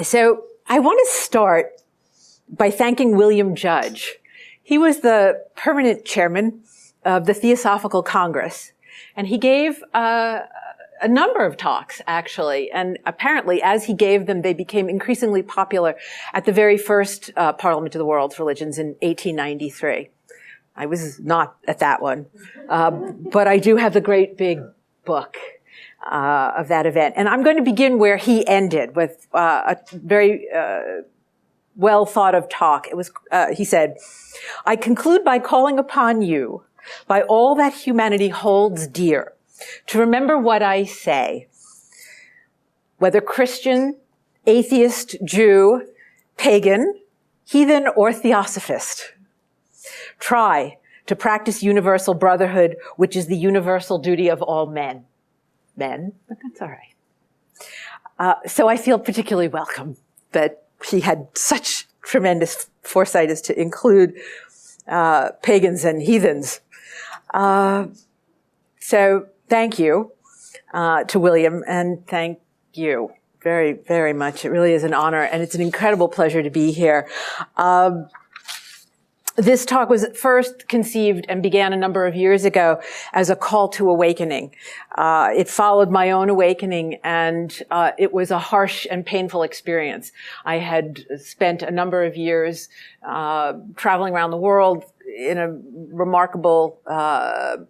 So I want to start by thanking William Judge. He was the permanent chairman of the Theosophical Congress, and he gave a number of talks, actually. And apparently, as he gave them, they became increasingly popular at the very first Parliament of the World's Religions in 1893. I was not at that one, but I do have the great big book of that event. And I'm going to begin where he ended, with a very well thought of talk. It was, he said, "I conclude by calling upon you, by all that humanity holds dear, to remember what I say. Whether Christian, atheist, Jew, pagan, heathen, or theosophist, try to practice universal brotherhood, which is the universal duty of all men." Men, but that's all right. So I feel particularly welcome that he had such tremendous foresight as to include pagans and heathens. So thank you to William, and thank you very, very much. It really is an honor, and it's an incredible pleasure to be here. This talk was first conceived and began a number of years ago as a call to awakening. It followed my own awakening, and it was a harsh and painful experience. I had spent a number of years traveling around the world in a remarkable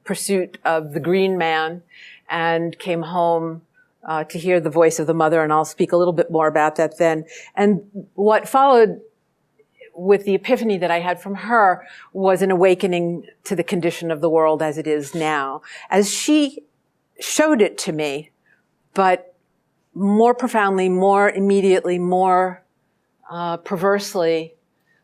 pursuit of the green man, and came home to hear the voice of the mother, and I'll speak a little bit more about that then. And what followed with the epiphany that I had from her was an awakening to the condition of the world as it is now, as she showed it to me, but more profoundly, more immediately, more perversely,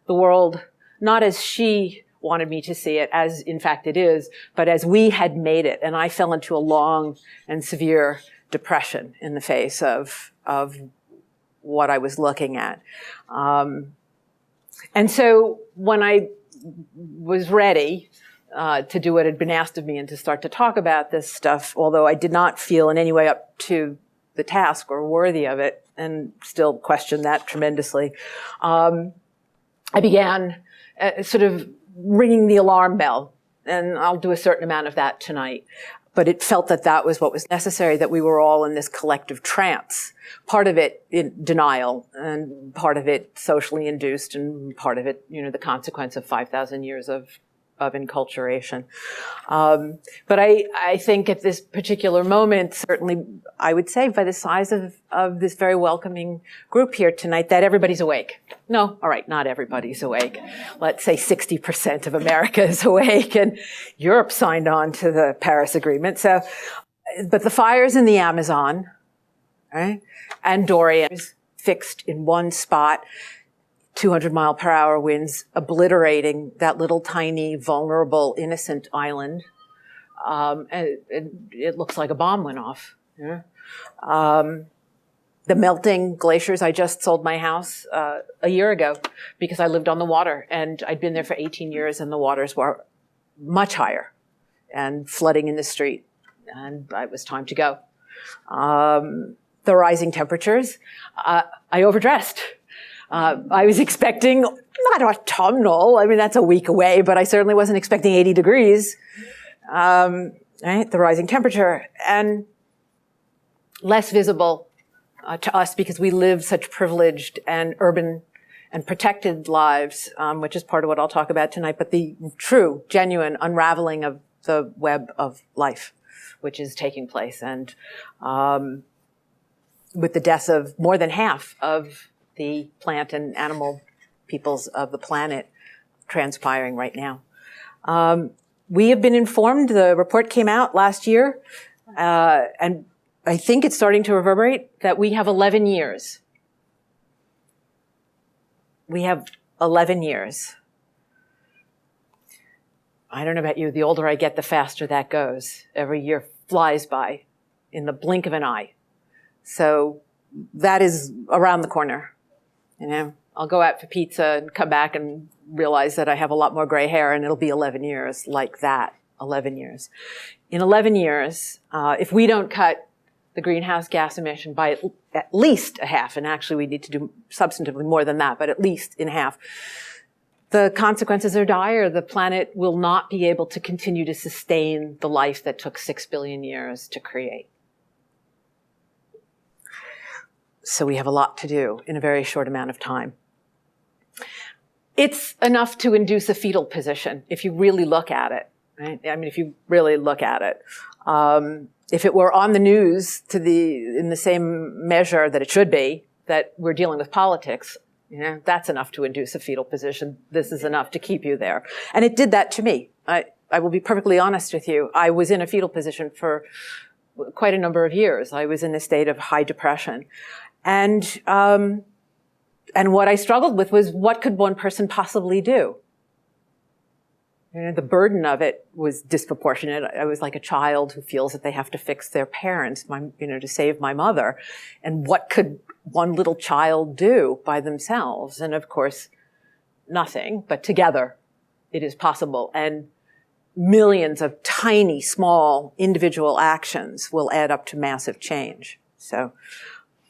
the world, not as she wanted me to see it, as in fact it is, but as we had made it. And I fell into a long and severe depression in the face of what I was looking at. And so when I was ready to do what had been asked of me and to start to talk about this stuff, although I did not feel in any way up to the task or worthy of it, and still questioned that tremendously, I began sort of ringing the alarm bell. And I'll do a certain amount of that tonight. But it felt that that was what was necessary, that we were all in this collective trance. Part of it in denial, and part of it socially induced, and part of it, the consequence of 5,000 years of enculturation. But I think at this particular moment, certainly I would say by the size of this very welcoming group here tonight, that everybody's awake. No, all right, not everybody's awake. Let's say 60% of America is awake, and Europe signed on to the Paris Agreement. So, but the fires in the Amazon, right, and Dorian fixed in one spot, 200-mile-per-hour winds obliterating that little tiny, vulnerable, innocent island. And it looks like a bomb went off. Yeah. The melting glaciers. I just sold my house a year ago because I lived on the water, and I'd been there for 18 years, and the waters were much higher and flooding in the street, and it was time to go. The rising temperatures. I overdressed. I was expecting, not autumnal, I mean, that's a week away, but I certainly wasn't expecting 80 degrees, right? The rising temperature, and less visible to us because we live such privileged and urban and protected lives, which is part of what I'll talk about tonight, but the true, genuine unraveling of the web of life, which is taking place. And with the deaths of more than half of the plant and animal peoples of the planet transpiring right now. We have been informed, the report came out last year, and I think it's starting to reverberate, that we have 11 years. We have 11 years. I don't know about you, the older I get, the faster that goes. Every year flies by in the blink of an eye. So that is around the corner. I'll go out for pizza and come back and realize that I have a lot more gray hair, and it'll be 11 years like that, 11 years. In 11 years, if we don't cut the greenhouse gas emission by at least a half, and actually we need to do substantively more than that, but at least in half, the consequences are dire. The planet will not be able to continue to sustain the life that took 6 billion years to create. So we have a lot to do in a very short amount of time. It's enough to induce a fetal position if you really look at it, right? I mean, if you really look at it. If it were on the news in the same measure that it should be, that we're dealing with politics, that's enough to induce a fetal position. This is enough to keep you there. And it did that to me. I will be perfectly honest with you. I was in a fetal position for quite a number of years. I was in a state of high depression. And what I struggled with was, what could one person possibly do? The burden of it was disproportionate. I was like a child who feels that they have to fix their parents, to save my mother. And what could one little child do by themselves? And of course, nothing, but together it is possible. And millions of tiny, small individual actions will add up to massive change. So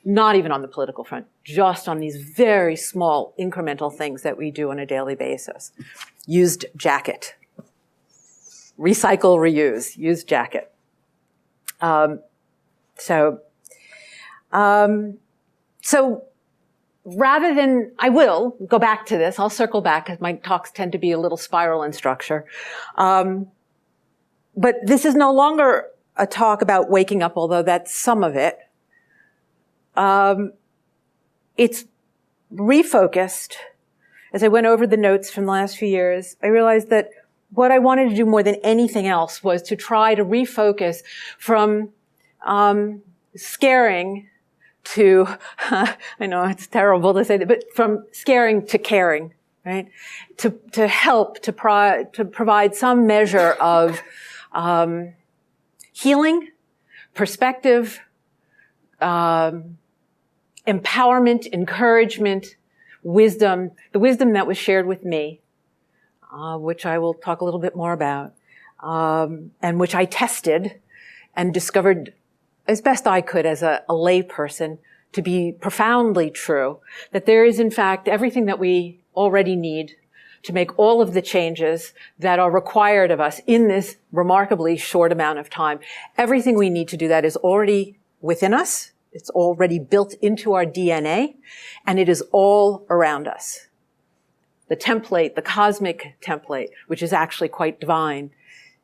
not even on the political front, just on these very small incremental things that we do on a daily basis. Used jacket. Recycle, reuse. Used jacket. So rather than, I will go back to this. I'll circle back because my talks tend to be a little spiral in structure. But this is no longer a talk about waking up, although that's some of it. It's refocused. As I went over the notes from the last few years, I realized that what I wanted to do more than anything else was to try to refocus from scaring to, I know it's terrible to say that, but from scaring to caring, right? To help, to provide some measure of healing, perspective, empowerment, encouragement, wisdom, the wisdom that was shared with me, which I will talk a little bit more about, and which I tested and discovered as best I could as a lay person to be profoundly true, that there is in fact everything that we already need to make all of the changes that are required of us in this remarkably short amount of time. Everything we need to do that is already within us. It's already built into our DNA, and it is all around us. The template, the cosmic template, which is actually quite divine,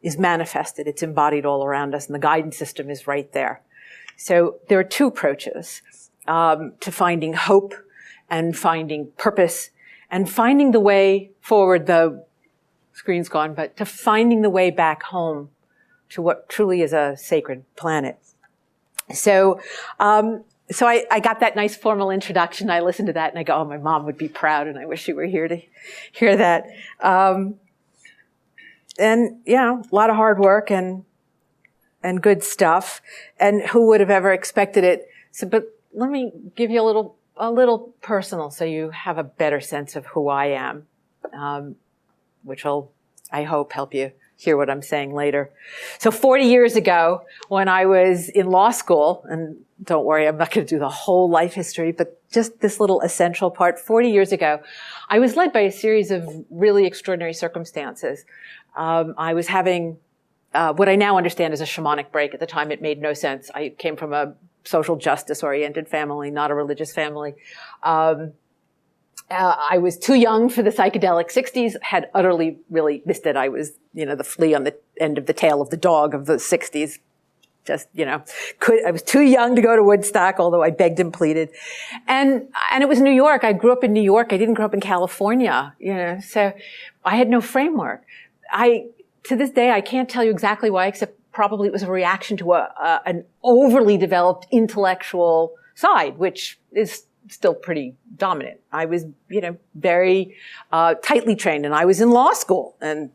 is manifested. It's embodied all around us, and the guidance system is right there. So there are two approaches to finding hope and finding purpose and finding the way forward. The screen's gone, but to finding the way back home to what truly is a sacred planet. So I got that nice formal introduction. I listened to that and I go, oh, my mom would be proud, and I wish she were here to hear that. And, a lot of hard work and good stuff. And who would have ever expected it? So, but let me give you a little personal so you have a better sense of who I am, which will, I hope, help you hear what I'm saying later. So 40 years ago, when I was in law school, and don't worry, I'm not going to do the whole life history, but just this little essential part. 40 years ago, I was led by a series of really extraordinary circumstances. I was having what I now understand is a shamanic break. At the time, it made no sense. I came from a social justice-oriented family, not a religious family. I was too young for the psychedelic 60s, had utterly really missed it. I was, the flea on the end of the tail of the dog of the 60s. Just, I was too young to go to Woodstock, although I begged and pleaded. And it was New York. I grew up in New York. I didn't grow up in California, so I had no framework. To this day, I can't tell you exactly why, except probably it was a reaction to an overly developed intellectual side, which is still pretty dominant. I was, very tightly trained, and I was in law school, and,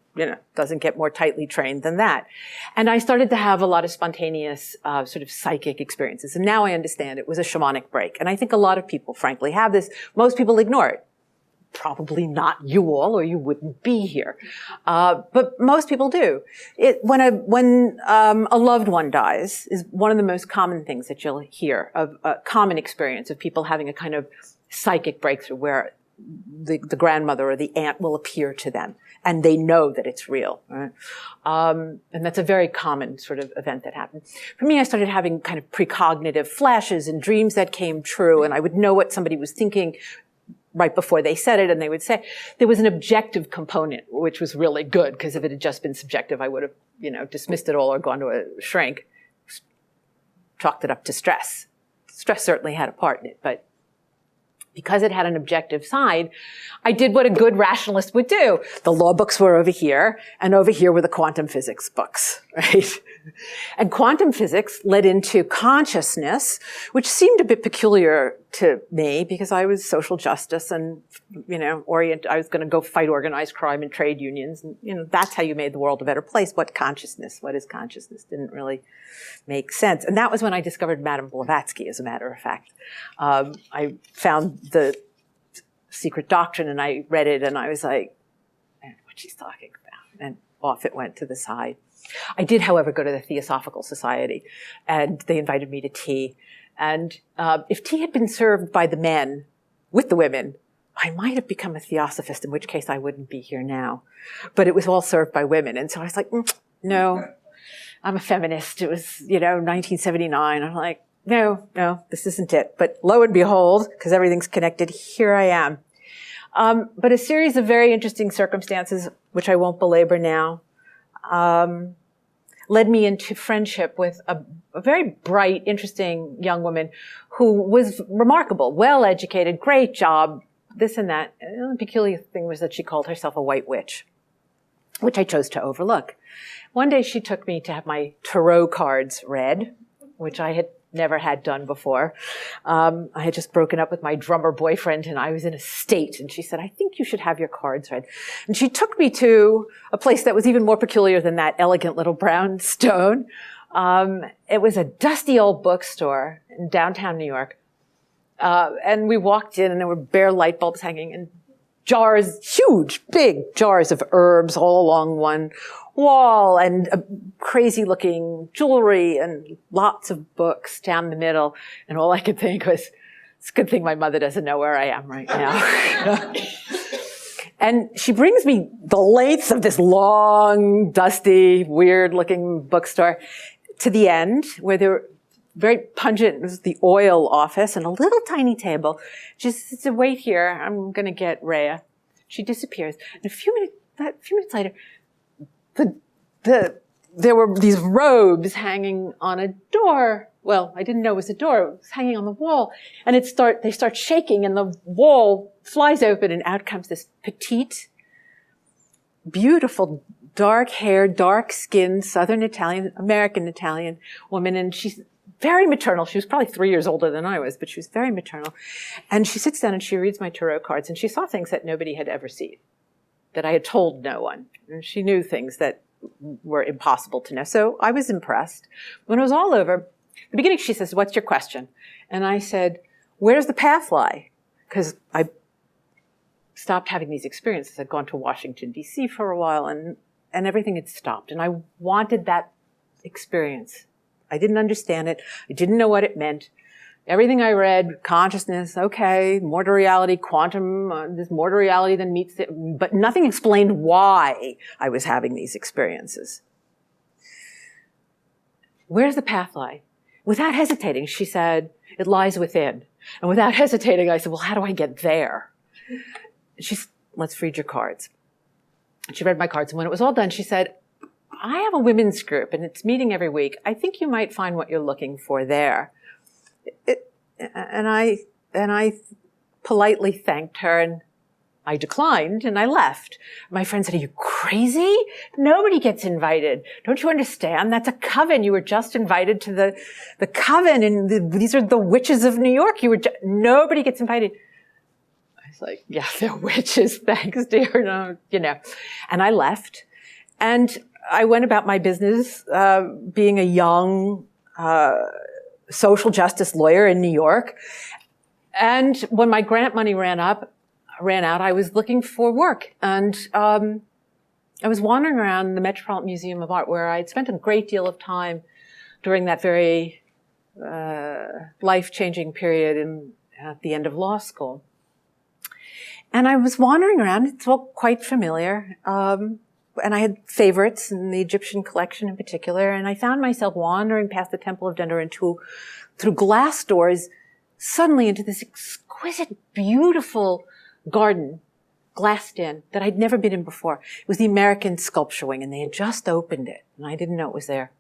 doesn't get more tightly trained than that. And I started to have a lot of spontaneous sort of psychic experiences. And now I understand it was a shamanic break. And I think a lot of people, frankly, have this. Most people ignore it. probably not you all, or you wouldn't be here. But most people do. When a loved one dies is one of the most common things that you'll hear of a common experience of people having a kind of psychic breakthrough where the grandmother or the aunt will appear to them and they know that it's real. Right? And that's a very common sort of event that happened. For me, I started having kind of precognitive flashes and dreams that came true, and I would know what somebody was thinking right before they said it, and they would say there was an objective component, which was really good, because if it had just been subjective, I would have, dismissed it all or gone to a shrink, chalked it up to stress. Stress certainly had a part in it, but because it had an objective side, I did what a good rationalist would do. The law books were over here, and over here were the quantum physics books, right? And quantum physics led into consciousness, which seemed a bit peculiar to me because I was social justice and, I was going to go fight organized crime and trade unions. And, that's how you made the world a better place. What is consciousness? Didn't really make sense. And that was when I discovered Madame Blavatsky, as a matter of fact. I found the Secret Doctrine and I read it and I was like, what she's talking about. And off it went to the side. I did, however, go to the Theosophical Society, and they invited me to tea. And if tea had been served by the men with the women, I might have become a theosophist, in which case I wouldn't be here now. But it was all served by women. And so I was like, no, I'm a feminist. It was, 1979. I'm like, no, this isn't it. But lo and behold, because everything's connected, here I am. But a series of very interesting circumstances, which I won't belabor now, led me into friendship with a very bright, interesting young woman who was remarkable, well-educated, great job, this and that. And the peculiar thing was that she called herself a white witch, which I chose to overlook. One day she took me to have my tarot cards read, which I had never had done before. I had just broken up with my drummer boyfriend and I was in a state. And she said, I think you should have your cards read. And she took me to a place that was even more peculiar than that elegant little brownstone. It was a dusty old bookstore in downtown New York. And we walked in and there were bare light bulbs hanging and jars, huge, big jars of herbs all along one wall and crazy looking jewelry and lots of books down the middle. And all I could think was, it's a good thing my mother doesn't know where I am right now. And she brings me the length of this long, dusty, weird looking bookstore to the end where there were very pungent, it was the oil office and a little tiny table. Just to wait here, I'm going to get Rhea. She disappears. And a few minutes later, there were these robes hanging on a door. Well, I didn't know it was a door. It was hanging on the wall. And they start shaking and the wall flies open and out comes this petite, beautiful, dark-haired, dark-skinned, Southern Italian, American Italian woman. And she's very maternal. She was probably 3 years older than I was, but she was very maternal. And she sits down and she reads my tarot cards and she saw things that nobody had ever seen, that I had told no one. And she knew things that were impossible to know. So I was impressed. When it was all over, at the beginning she says, what's your question? And I said, where does the path lie? Because I stopped having these experiences. I'd gone to Washington, D.C. for a while and everything had stopped. And I wanted that experience. I didn't understand it. I didn't know what it meant. Everything I read, consciousness, okay, more to reality, quantum, there's more to reality than meets it, but nothing explained why I was having these experiences. Where's the path lie? Without hesitating, she said, it lies within. And without hesitating, I said, well, how do I get there? She said, let's read your cards. And she read my cards, and when it was all done, she said, I have a women's group, and it's meeting every week. I think you might find what you're looking for there. And I politely thanked her, and I declined, and I left. My friend said, are you crazy? Nobody gets invited. Don't you understand? That's a coven. You were just invited to the coven, and these are the witches of New York. Nobody gets invited. I was like, yeah, they're witches. Thanks, dear. No, And I left, and I went about my business, being a young, social justice lawyer in New York. And when my grant money ran up, ran out, I was looking for work. And I was wandering around the Metropolitan Museum of Art, where I had spent a great deal of time during that very life-changing period at the end of law school. And I was wandering around. It's all quite familiar. And I had favorites in the Egyptian collection in particular. And I found myself wandering past the Temple of Denver through glass doors, suddenly into this exquisite, beautiful garden, glassed in, that I'd never been in before. It was the American Sculpture Wing, and they had just opened it, and I didn't know it was there.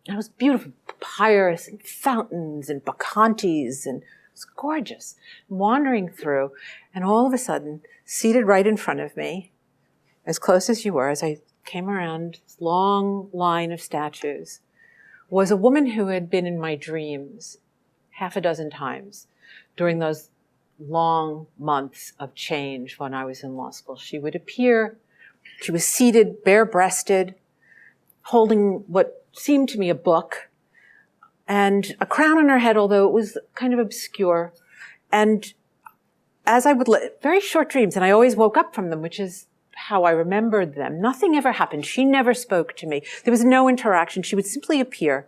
And it was beautiful, papyrus and fountains and bacchantes, and it was gorgeous. Wandering through, and all of a sudden, seated right in front of me, as close as you were, as I came around this long line of statues, was a woman who had been in my dreams half a dozen times during those long months of change when I was in law school. She would appear, she was seated, bare-breasted, holding what seemed to me a book, and a crown on her head, although it was kind of obscure. And as I would very short dreams, and I always woke up from them, which is how I remembered them. Nothing ever happened. She never spoke to me. There was no interaction. She would simply appear.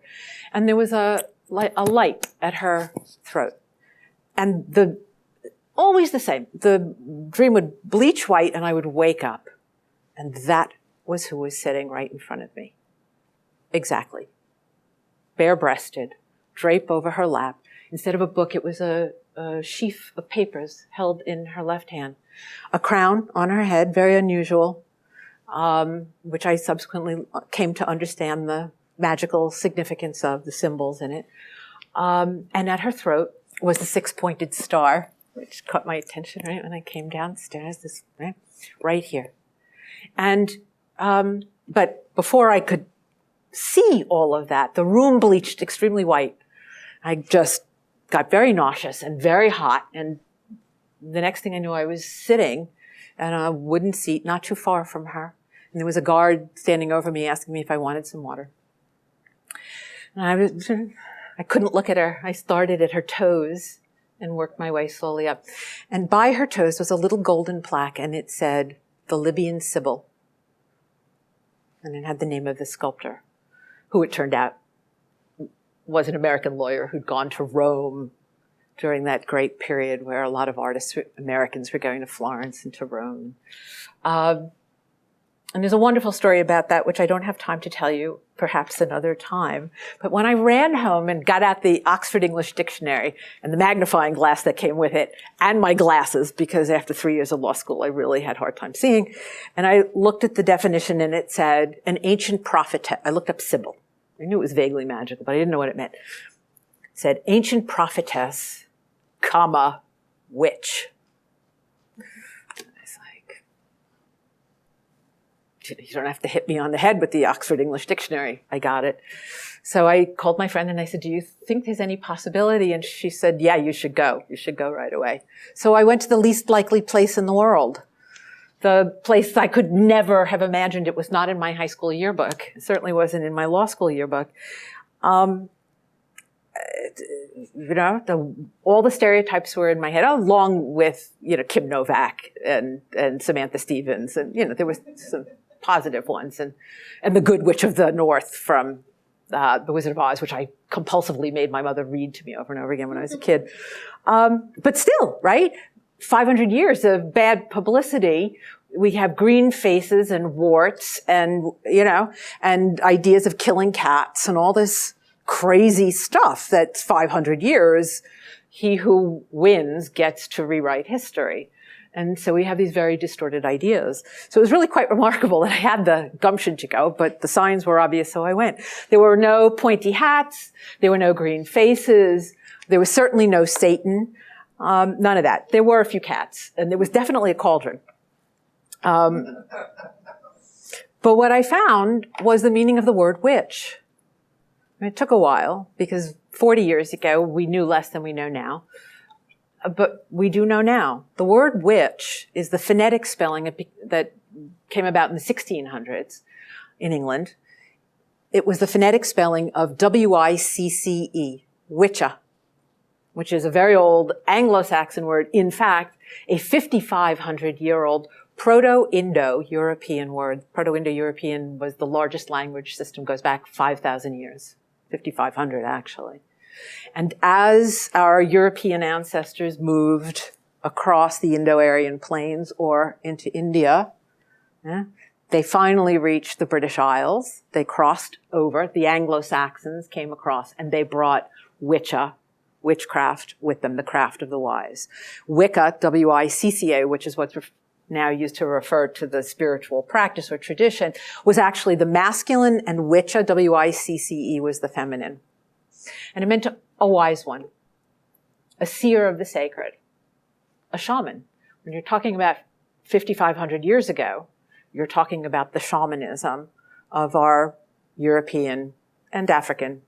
And there was a light at her throat. And always the same. The dream would bleach white and I would wake up. And that was who was sitting right in front of me. Exactly. Bare-breasted, drape over her lap. Instead of a book, it was a sheaf of papers held in her left hand. A crown on her head, very unusual, which I subsequently came to understand the magical significance of, the symbols in it. And at her throat was the six-pointed star, which caught my attention right when I came downstairs, right here. And, but before I could see all of that, the room bleached extremely white. I just got very nauseous and very hot, and the next thing I knew, I was sitting on a wooden seat not too far from her. And there was a guard standing over me asking me if I wanted some water. And I couldn't look at her. I started at her toes and worked my way slowly up. And by her toes was a little golden plaque, and it said, "The Libyan Sibyl." And it had the name of the sculptor, who it turned out was an American lawyer who'd gone to Rome during that great period where a lot of artists, Americans, were going to Florence and to Rome. And there's a wonderful story about that, which I don't have time to tell you, perhaps another time. But when I ran home and got out the Oxford English Dictionary and the magnifying glass that came with it, and my glasses, because after 3 years of law school, I really had a hard time seeing, and I looked at the definition and it said, an ancient prophetess. I looked up Sibyl. I knew it was vaguely magical, but I didn't know what it meant. It said, ancient prophetess, comma, witch. It's like, you don't have to hit me on the head with the Oxford English Dictionary. I got it. So I called my friend and I said, do you think there's any possibility? And she said, yeah, you should go. You should go right away. So I went to the least likely place in the world. The place I could never have imagined. It was not in my high school yearbook. It certainly wasn't in my law school yearbook. All the stereotypes were in my head, along with, Kim Novak and Samantha Stevens. And, there was some positive ones. And the Good Witch of the North from The Wizard of Oz, which I compulsively made my mother read to me over and over again when I was a kid. But still, right? 500 years of bad publicity. We have green faces and warts and, and ideas of killing cats and all this crazy stuff that's 500 years. He who wins gets to rewrite history. And so we have these very distorted ideas. So it was really quite remarkable that I had the gumption to go, but the signs were obvious, so I went. There were no pointy hats. There were no green faces. There was certainly no Satan. None of that. There were a few cats, and there was definitely a cauldron. But what I found was the meaning of the word witch. It took a while, because 40 years ago, we knew less than we know now. But we do know now. The word witch is the phonetic spelling that came about in the 1600s in England. It was the phonetic spelling of W-I-C-C-E, witcha. which is a very old Anglo-Saxon word, in fact, a 5,500-year-old Proto-Indo-European word. Proto-Indo-European was the largest language system, goes back 5,000 years, 5,500 actually. And as our European ancestors moved across the Indo-Aryan plains or into India, they finally reached the British Isles. They crossed over. The Anglo-Saxons came across, and they brought witchcraft with them, the craft of the wise. Wicca, W-I-C-C-A, which is what's now used to refer to the spiritual practice or tradition, was actually the masculine, and witcha, W-I-C-C-E, was the feminine. And it meant a wise one, a seer of the sacred, a shaman. When you're talking about 5,500 years ago, you're talking about the shamanism of our European and African,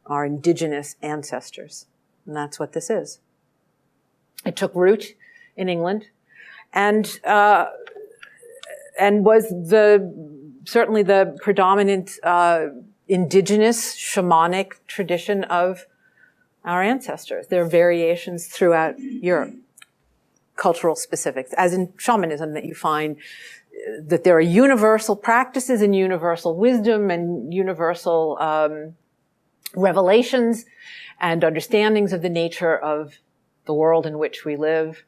our indigenous ancestors. And that's what this is. It took root in England and was certainly the predominant indigenous shamanic tradition of our ancestors. There are variations throughout Europe, cultural specifics, as in shamanism, that you find that there are universal practices and universal wisdom and universal revelations and understandings of the nature of the world in which we live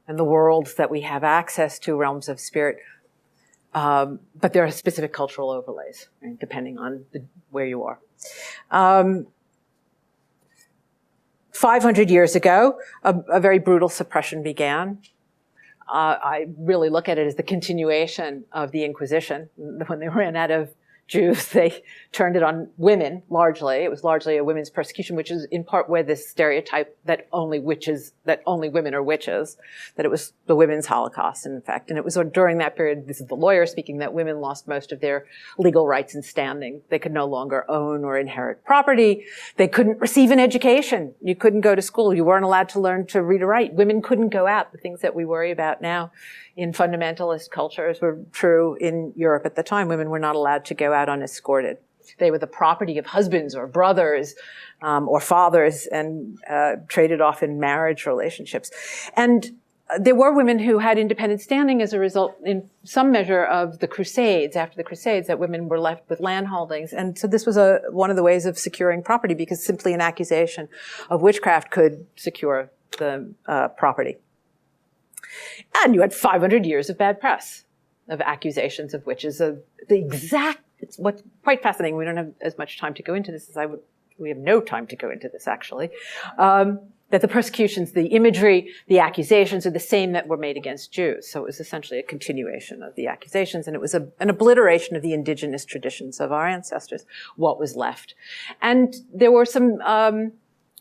and the worlds that we have access to, realms of spirit. But there are specific cultural overlays, right, depending on where you are. 500 years ago, a very brutal suppression began. I really look at it as the continuation of the Inquisition. When they ran out of Jews, they turned it on women, largely. It was largely a women's persecution, which is in part where this stereotype that only women are witches, that it was the women's Holocaust, in fact. And it was during that period, this is the lawyer speaking, that women lost most of their legal rights and standing. They could no longer own or inherit property. They couldn't receive an education. You couldn't go to school. You weren't allowed to learn to read or write. Women couldn't go out. The things that we worry about now in fundamentalist cultures were true in Europe at the time. Women were not allowed to go out unescorted. They were the property of husbands or brothers or fathers and traded off in marriage relationships. And there were women who had independent standing as a result, in some measure, of the Crusades. After the Crusades, that women were left with land holdings. And so this was one of the ways of securing property, because simply an accusation of witchcraft could secure the property. And you had 500 years of bad press, of accusations of witches, of the exact, it's what's quite fascinating. We don't have as much time to go into this as I would, we have no time to go into this actually, that the persecutions, the imagery, the accusations are the same that were made against Jews. So it was essentially a continuation of the accusations, and it was an obliteration of the indigenous traditions of our ancestors, what was left. And there were some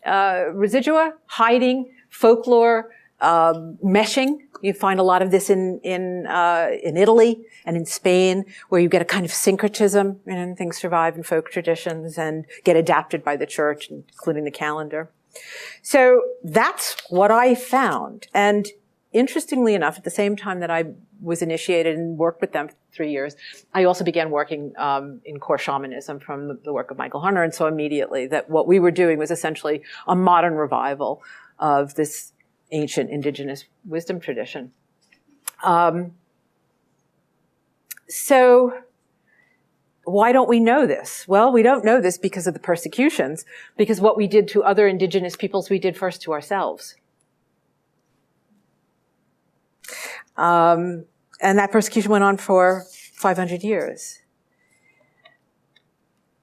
residua, hiding, folklore, meshing. You find a lot of this in Italy and in Spain, where you get a kind of syncretism, and things survive in folk traditions and get adapted by the church, including the calendar. So that's what I found. And interestingly enough, at the same time that I was initiated and worked with them for 3 years, I also began working in core shamanism from the work of Michael Hunter. And so immediately that what we were doing was essentially a modern revival of this ancient indigenous wisdom tradition. So why don't we know this? Well, we don't know this because of the persecutions, because what we did to other indigenous peoples, we did first to ourselves. And that persecution went on for 500 years.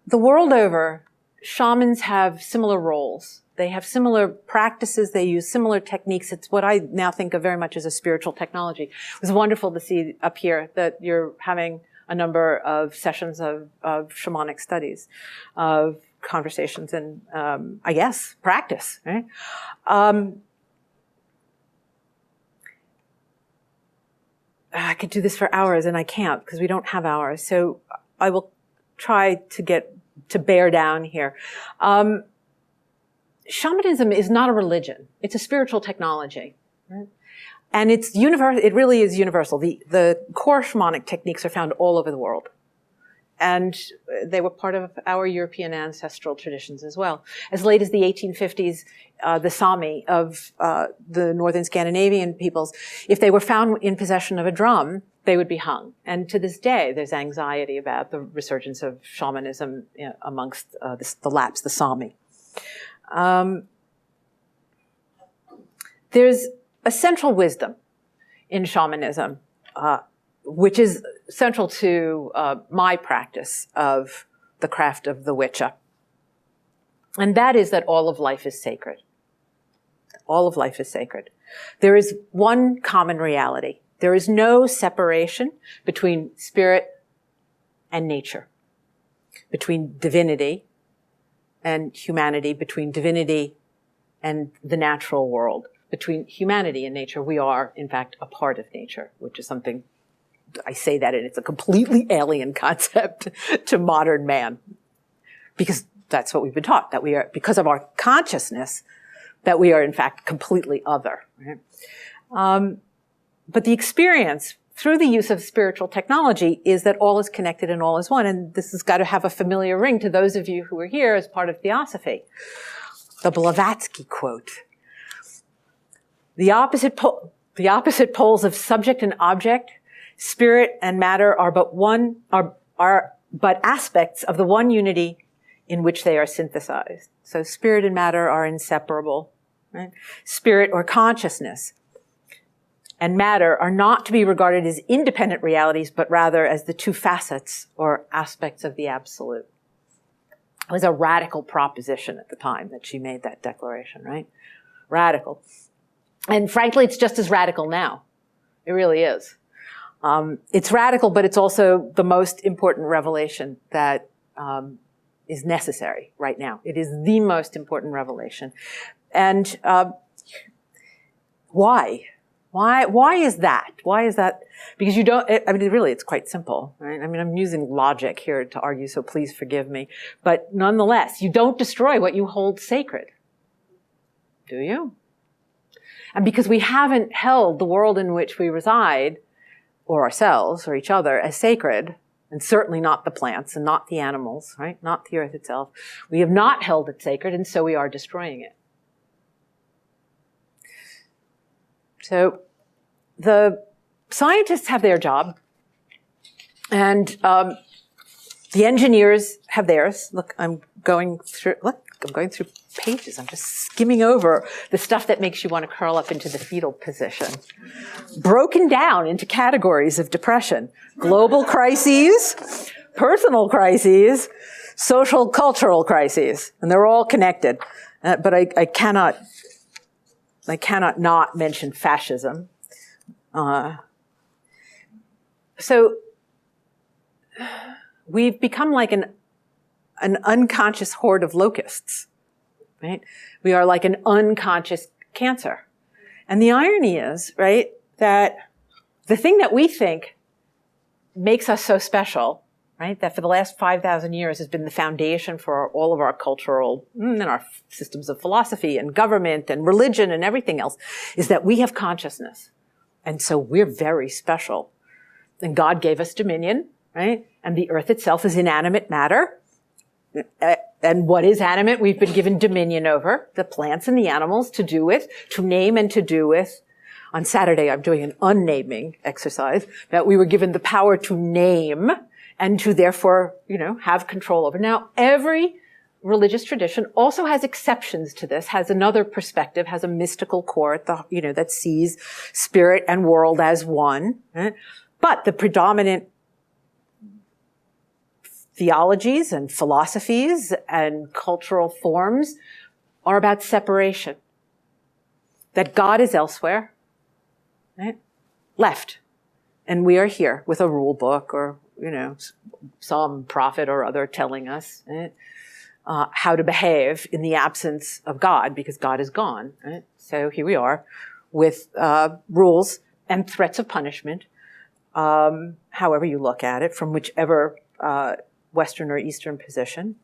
The world over, shamans have similar roles. They have similar practices. They use similar techniques. It's what I now think of very much as a spiritual technology. It was wonderful to see up here that you're having a number of sessions of shamanic studies, of conversations and, I guess, practice, right? I could do this for hours, and I can't because we don't have hours. So I will try to bear down here. Shamanism is not a religion. It's a spiritual technology. Right? And it's universal. It really is universal. The core shamanic techniques are found all over the world. And they were part of our European ancestral traditions as well. As late as the 1850s, the Sami of the northern Scandinavian peoples, if they were found in possession of a drum, they would be hung. And to this day, there's anxiety about the resurgence of shamanism amongst the Lapps, the Sami. There's a central wisdom in shamanism, which is central to my practice of the craft of the witcher. And that is that all of life is sacred. All of life is sacred. There is one common reality. There is no separation between spirit and nature, between divinity and humanity, between divinity and the natural world, between humanity and nature. We are, in fact, a part of nature, which is something, I say that, and it's a completely alien concept to modern man. Because that's what we've been taught, that we are, because of our consciousness, that we are, in fact, completely other. Right? But the experience through the use of spiritual technology is that all is connected and all is one. And this has got to have a familiar ring to those of you who are here as part of Theosophy. The Blavatsky quote. The opposite poles of subject and object, spirit and matter are but aspects of the one unity in which they are synthesized. So spirit and matter are inseparable. Right? Spirit or consciousness and matter are not to be regarded as independent realities, but rather as the two facets or aspects of the absolute. It was a radical proposition at the time that she made that declaration, right? Radical. And frankly, it's just as radical now. It really is. It's radical, but it's also the most important revelation that is necessary right now. It is the most important revelation. And why? Why is that? Why is that? Because you don't, I mean, really, it's quite simple, right? I mean, I'm using logic here to argue, so please forgive me. But nonetheless, you don't destroy what you hold sacred. Do you? And because we haven't held the world in which we reside, or ourselves, or each other, as sacred, and certainly not the plants, and not the animals, right? Not the earth itself. We have not held it sacred, and so we are destroying it. So the scientists have their job, and the engineers have theirs. Look, I'm going through pages. I'm just skimming over the stuff that makes you want to curl up into the fetal position. Broken down into categories of depression: global crises, personal crises, social, cultural crises. And they're all connected. But I cannot not mention fascism. So we've become like an unconscious horde of locusts, right? We are like an unconscious cancer. And the irony is, right, that the thing that we think makes us so special, right, that for the last 5,000 years has been the foundation for all of our cultural, and our systems of philosophy and government and religion and everything else, is that we have consciousness. And so we're very special. And God gave us dominion, right? And the earth itself is inanimate matter. And what is animate, we've been given dominion over, the plants and the animals, to do with, to name and to do with. On Saturday, I'm doing an unnaming exercise, that we were given the power to name and to therefore, have control over. Now, every religious tradition also has exceptions to this, has another perspective, has a mystical core at the, that sees spirit and world as one. Right? But the predominant theologies and philosophies and cultural forms are about separation. That God is elsewhere, right? Left. And we are here with a rule book or, some prophet or other telling us, right? How to behave in the absence of God, because God is gone. Right? So here we are with rules and threats of punishment, however you look at it, from whichever Western or Eastern position.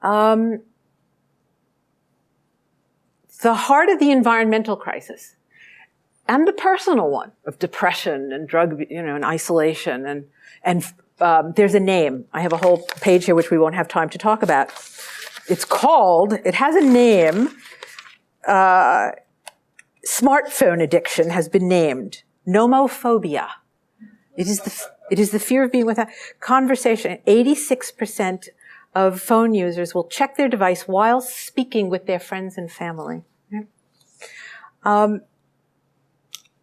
The heart of the environmental crisis and the personal one of depression and drug, and isolation and there's a name. I have a whole page here which we won't have time to talk about. It has a name. Smartphone addiction has been named nomophobia. It is the fear of being without conversation. 86% of phone users will check their device while speaking with their friends and family. The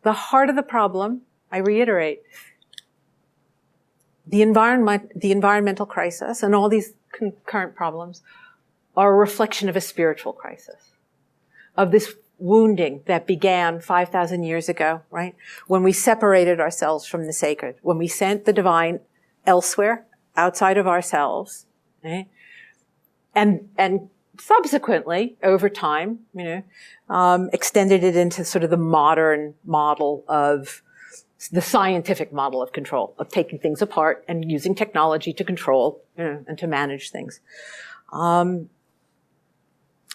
heart of the problem, I reiterate, the environmental crisis and all these current problems are a reflection of a spiritual crisis, of this wounding that began 5,000 years ago, right? When we separated ourselves from the sacred, when we sent the divine elsewhere, outside of ourselves, right? And subsequently, over time, extended it into sort of the modern model of the scientific model of control, of taking things apart and using technology to control, and to manage things.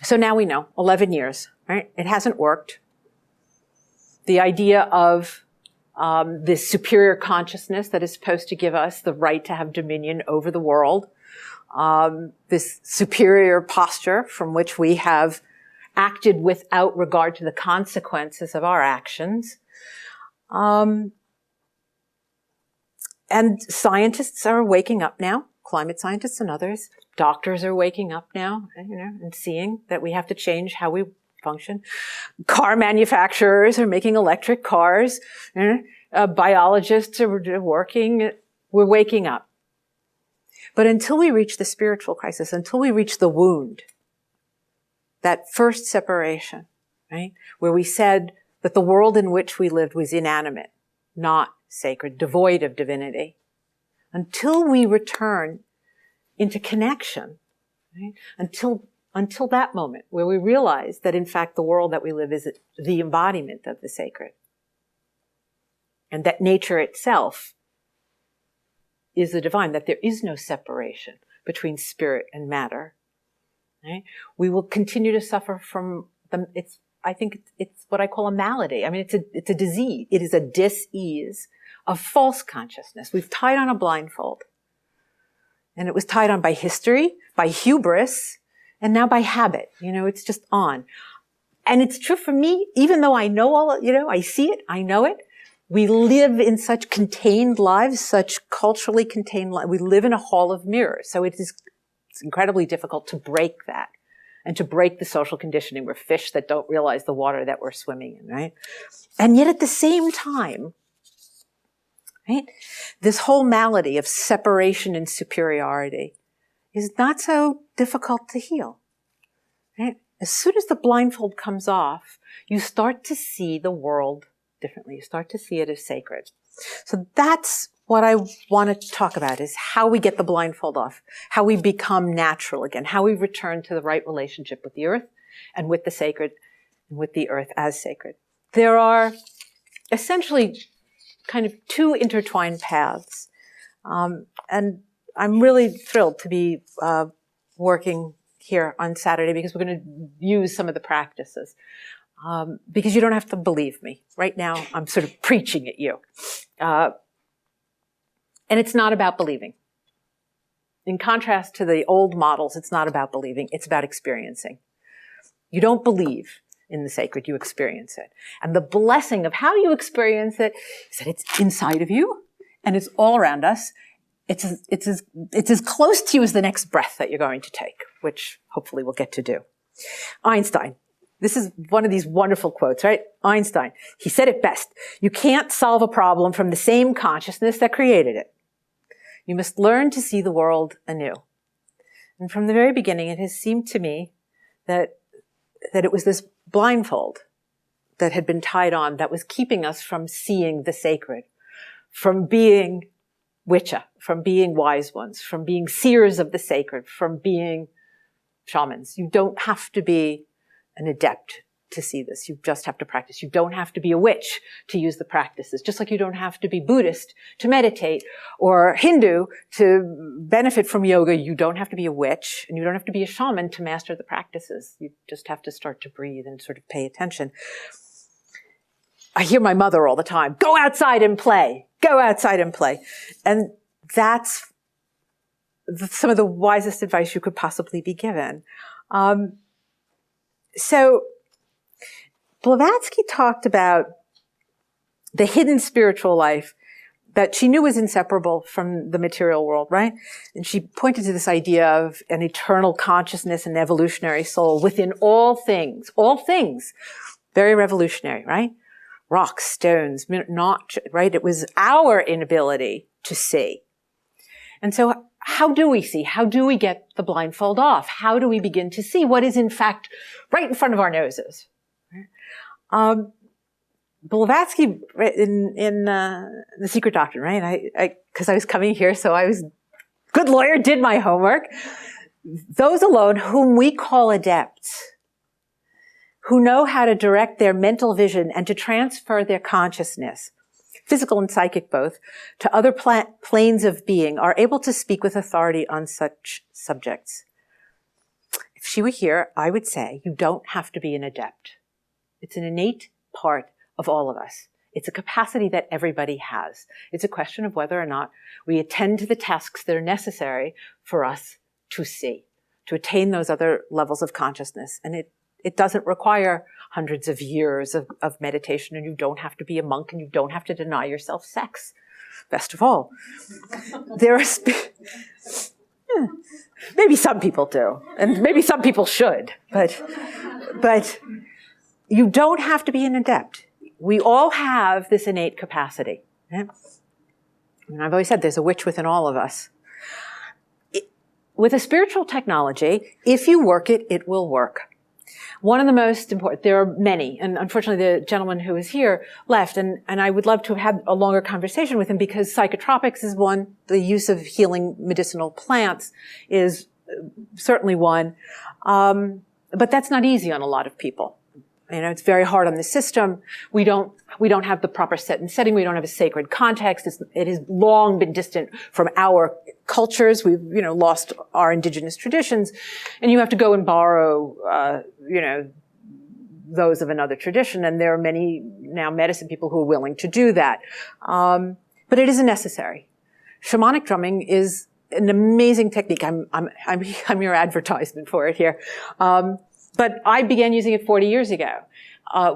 So now we know, 11 years, right? It hasn't worked. The idea of this superior consciousness that is supposed to give us the right to have dominion over the world, this superior posture from which we have acted without regard to the consequences of our actions. And scientists are waking up now, climate scientists and others. Doctors are waking up now, and seeing that we have to change how we function. Car manufacturers are making electric cars. Biologists are working. We're waking up. But until we reach the spiritual crisis, until we reach the wound, that first separation, right, where we said that the world in which we lived was inanimate, not sacred, devoid of divinity, until we return into connection, right? Until that moment where we realize that in fact the world that we live is the embodiment of the sacred, and that nature itself is the divine, that there is no separation between spirit and matter, right? We will continue to suffer from I think it's what I call a malady. I mean, it's a disease. It is a dis-ease of false consciousness. We've tied on a blindfold. And it was tied on by history, by hubris, and now by habit. It's just on. And it's true for me, even though I know I see it, I know it. We live in such contained lives, such culturally contained lives. We live in a hall of mirrors. So it's incredibly difficult to break that and to break the social conditioning. We're fish that don't realize the water that we're swimming in, right? And yet at the same time, right, this whole malady of separation and superiority is not so difficult to heal. Right? As soon as the blindfold comes off, you start to see the world differently. You start to see it as sacred. So that's what I want to talk about, is how we get the blindfold off, how we become natural again, how we return to the right relationship with the earth and with the sacred and with the earth as sacred. There are essentially kind of two intertwined paths. And I'm really thrilled to be working here on Saturday because we're going to use some of the practices. Because you don't have to believe me. Right now, I'm sort of preaching at you. And it's not about believing. In contrast to the old models, it's not about believing. It's about experiencing. You don't believe in the sacred, you experience it. And the blessing of how you experience it is that it's inside of you and it's all around us. It's as close to you as the next breath that you're going to take, which hopefully we'll get to do. Einstein. This is one of these wonderful quotes, right? Einstein. He said it best. You can't solve a problem from the same consciousness that created it. You must learn to see the world anew. And from the very beginning, it has seemed to me that it was this blindfold that had been tied on that was keeping us from seeing the sacred, from being witcha, from being wise ones, from being seers of the sacred, from being shamans. You don't have to be an adept to see this. You just have to practice. You don't have to be a witch to use the practices, just like you don't have to be Buddhist to meditate or Hindu to benefit from yoga. You don't have to be a witch and you don't have to be a shaman to master the practices. You just have to start to breathe and sort of pay attention. I hear my mother all the time, go outside and play, go outside and play. And that's some of the wisest advice you could possibly be given. So Blavatsky talked about the hidden spiritual life that she knew was inseparable from the material world, right? And she pointed to this idea of an eternal consciousness and evolutionary soul within all things, very revolutionary, right? Rocks, stones, not, right? It was our inability to see. And so how do we see? How do we get the blindfold off? How do we begin to see what is in fact right in front of our noses? Blavatsky in The Secret Doctrine, right? Because I was coming here, so I was good lawyer, did my homework. Those alone whom we call adepts, who know how to direct their mental vision and to transfer their consciousness, physical and psychic both, to other planes of being, are able to speak with authority on such subjects. If she were here, I would say you don't have to be an adept. It's an innate part of all of us. It's a capacity that everybody has. It's a question of whether or not we attend to the tasks that are necessary for us to see, to attain those other levels of consciousness. And it doesn't require hundreds of years of meditation, and you don't have to be a monk, and you don't have to deny yourself sex. Best of all. There are maybe some people do, and maybe some people should, but you don't have to be an adept. We all have this innate capacity. Yeah? And I've always said there's a witch within all of us. With a spiritual technology, if you work it, it will work. One of the most important, there are many, and unfortunately the gentleman who is here left, and I would love to have had a longer conversation with him because psychotropics is one, the use of healing medicinal plants is certainly one, but that's not easy on a lot of people. You know, it's very hard on the system. We don't have the proper set and setting. We don't have a sacred context. It has long been distant from our cultures. We've, lost our indigenous traditions. And you have to go and borrow, those of another tradition. And there are many now medicine people who are willing to do that. But it isn't necessary. Shamanic drumming is an amazing technique. I'm your advertisement for it here. But I began using it 40 years ago.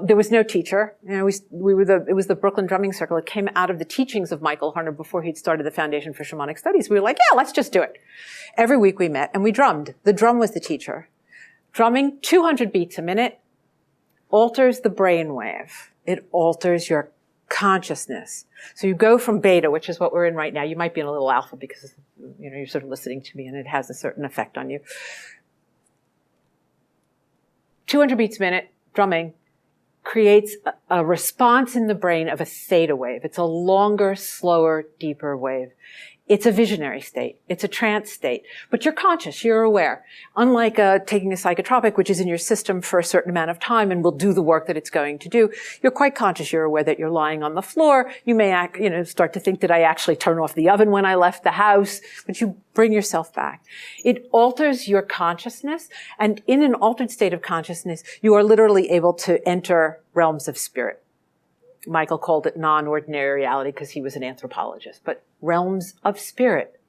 There was no teacher. It was the Brooklyn Drumming Circle. It came out of the teachings of Michael Harner before he'd started the Foundation for Shamanic Studies. We were like, yeah, let's just do it. Every week we met and we drummed. The drum was the teacher. Drumming 200 beats a minute alters the brainwave. It alters your consciousness. So you go from beta, which is what we're in right now. You might be in a little alpha because, you're sort of listening to me and it has a certain effect on you. 200 beats a minute, drumming, creates a response in the brain of a theta wave. It's a longer, slower, deeper wave. It's a visionary state. It's a trance state. But you're conscious. You're aware. Unlike taking a psychotropic, which is in your system for a certain amount of time and will do the work that it's going to do, you're quite conscious. You're aware that you're lying on the floor. You may start to think, did I actually turn off the oven when I left the house? But you bring yourself back. It alters your consciousness. And in an altered state of consciousness, you are literally able to enter realms of spirit. Michael called it non-ordinary reality because he was an anthropologist, but realms of spirit.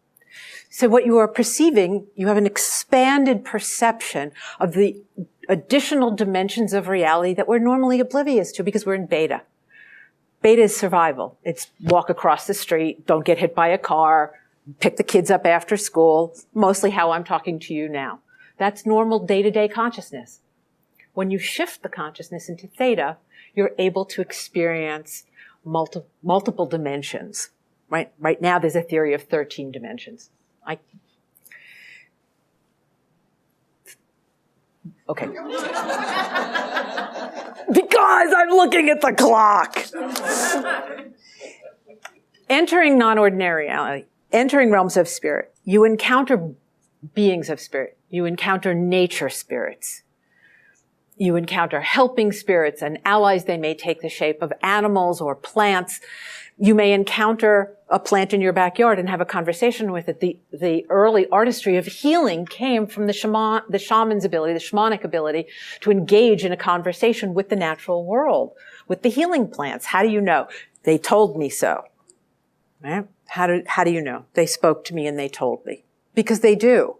So what you are perceiving, you have an expanded perception of the additional dimensions of reality that we're normally oblivious to because we're in beta. Beta is survival. It's walk across the street, don't get hit by a car, pick the kids up after school, mostly how I'm talking to you now. That's normal day-to-day consciousness. When you shift the consciousness into theta, you're able to experience multiple dimensions. Right now, there's a theory of 13 dimensions. Okay. Because I'm looking at the clock. Entering non-ordinary reality, entering realms of spirit, you encounter beings of spirit. You encounter nature spirits. You encounter helping spirits and allies. They may take the shape of animals or plants. You may encounter a plant in your backyard and have a conversation with it. The early artistry of healing came from the shaman's ability, the shamanic ability to engage in a conversation with the natural world, with the healing plants. How do you know? They told me so. Right? How do you know? They spoke to me and they told me. Because they do.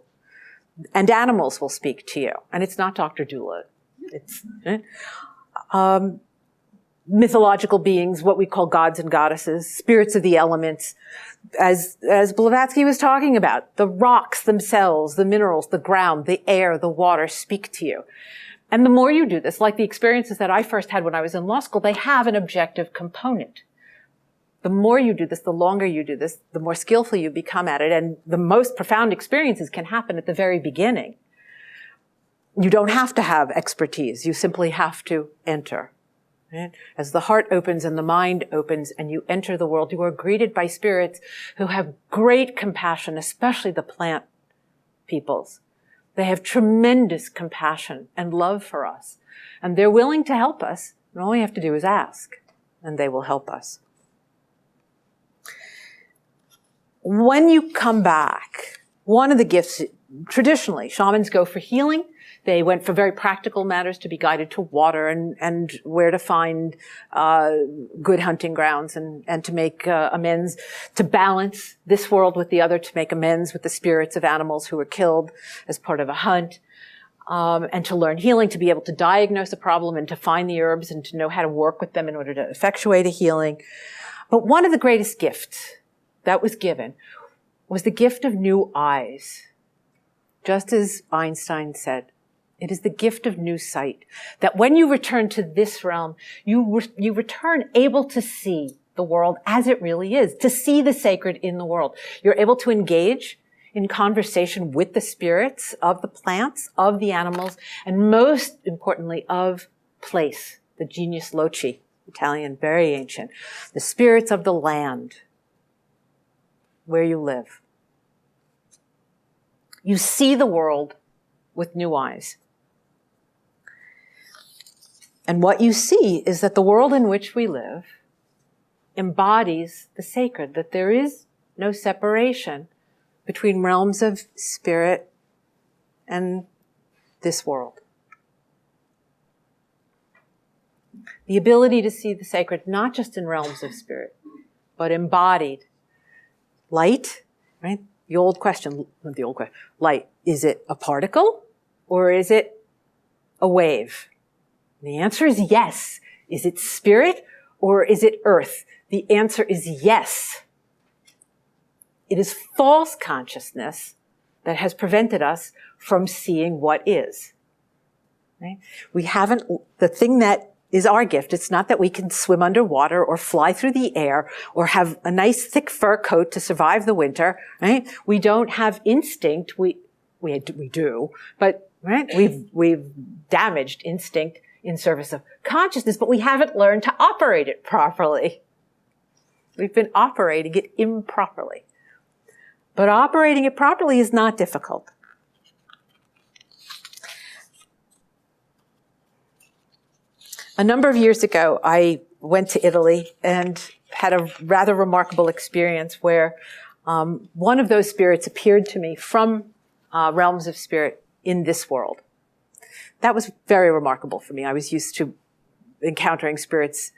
And animals will speak to you. And it's not Dr. Dula. It's mythological beings, what we call gods and goddesses, spirits of the elements, as Blavatsky was talking about. The rocks themselves, the minerals, the ground, the air, the water speak to you. And the more you do this, like the experiences that I first had when I was in law school, they have an objective component. The more you do this, the longer you do this, the more skillful you become at it. And the most profound experiences can happen at the very beginning. You don't have to have expertise. You simply have to enter. Right? As the heart opens and the mind opens and you enter the world, you are greeted by spirits who have great compassion, especially the plant peoples. They have tremendous compassion and love for us. And they're willing to help us. And all we have to do is ask, and they will help us. When you come back, one of the gifts, traditionally, shamans go for healing. They went for very practical matters, to be guided to water and where to find good hunting grounds and to make amends, to balance this world with the other, to make amends with the spirits of animals who were killed as part of a hunt, and to learn healing, to be able to diagnose a problem and to find the herbs and to know how to work with them in order to effectuate a healing. But one of the greatest gifts that was given was the gift of new eyes. Just as Einstein said, it is the gift of new sight. That when you return to this realm, you return able to see the world as it really is, to see the sacred in the world. You're able to engage in conversation with the spirits of the plants, of the animals, and most importantly, of place, the genius loci, Italian, very ancient, the spirits of the land, where you live. You see the world with new eyes. And what you see is that the world in which we live embodies the sacred, that there is no separation between realms of spirit and this world. The ability to see the sacred, not just in realms of spirit, but embodied. Light, right? Light, is it a particle or is it a wave? And the answer is yes. Is it spirit or is it earth? The answer is yes. It is false consciousness that has prevented us from seeing what is. Right? The thing that is our gift, it's not that we can swim underwater or fly through the air or have a nice thick fur coat to survive the winter, right? We don't have instinct. We do, but right? We've damaged instinct in service of consciousness, but we haven't learned to operate it properly. We've been operating it improperly. But operating it properly is not difficult. A number of years ago, I went to Italy and had a rather remarkable experience where one of those spirits appeared to me from realms of spirit in this world. That was very remarkable for me. I was used to encountering spirits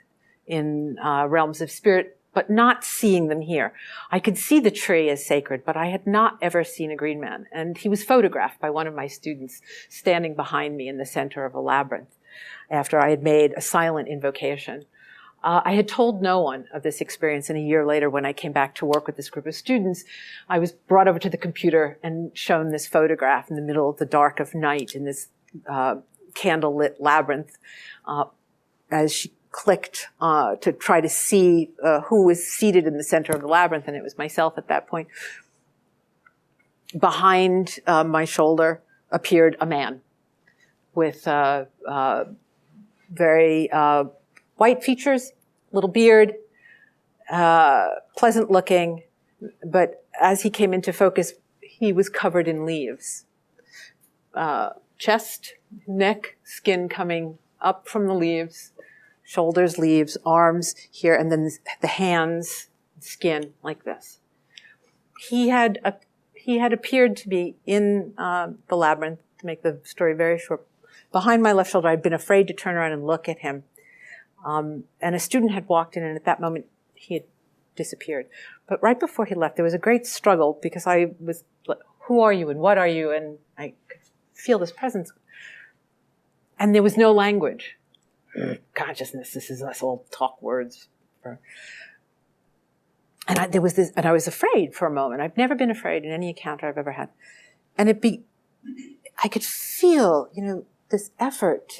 in realms of spirit, but not seeing them here. I could see the tree as sacred, but I had not ever seen a green man. And he was photographed by one of my students standing behind me in the center of a labyrinth after I had made a silent invocation. I had told no one of this experience, and a year later when I came back to work with this group of students, I was brought over to the computer and shown this photograph in the middle of the dark of night in this candlelit labyrinth as she clicked to try to see who was seated in the center of the labyrinth, and it was myself at that point. Behind my shoulder appeared a man with very white features, little beard, pleasant looking, but as he came into focus, he was covered in leaves. Chest, neck, skin coming up from the leaves, shoulders, leaves, arms here, and then the hands, skin, like this. He had appeared to be in the labyrinth, to make the story very short. Behind my left shoulder, I'd been afraid to turn around and look at him. And a student had walked in, and at that moment, he had disappeared. But right before he left, there was a great struggle because I was like, who are you and what are you? And I could feel this presence. And there was no language. Consciousness, this is us all talk words. And there was this, and I was afraid for a moment. I've never been afraid in any encounter I've ever had. And I could feel, this effort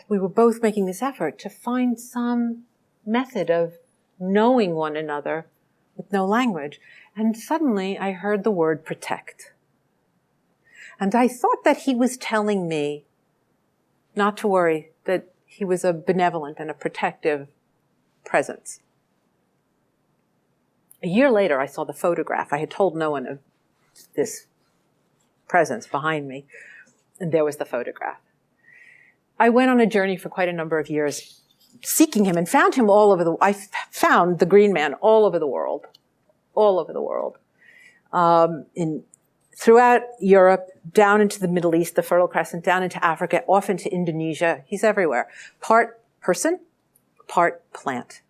we were both making this effort to find some method of knowing one another with no language. And suddenly I heard the word protect. And I thought that he was telling me not to worry, that he was a benevolent and a protective presence. A year later, I saw the photograph. I had told no one of this presence behind me, and there was the photograph. I went on a journey for quite a number of years seeking him and found him all over I found the Green Man all over the world. Throughout Europe, down into the Middle East, the Fertile Crescent, down into Africa, off into Indonesia. He's everywhere. Part person, part plant.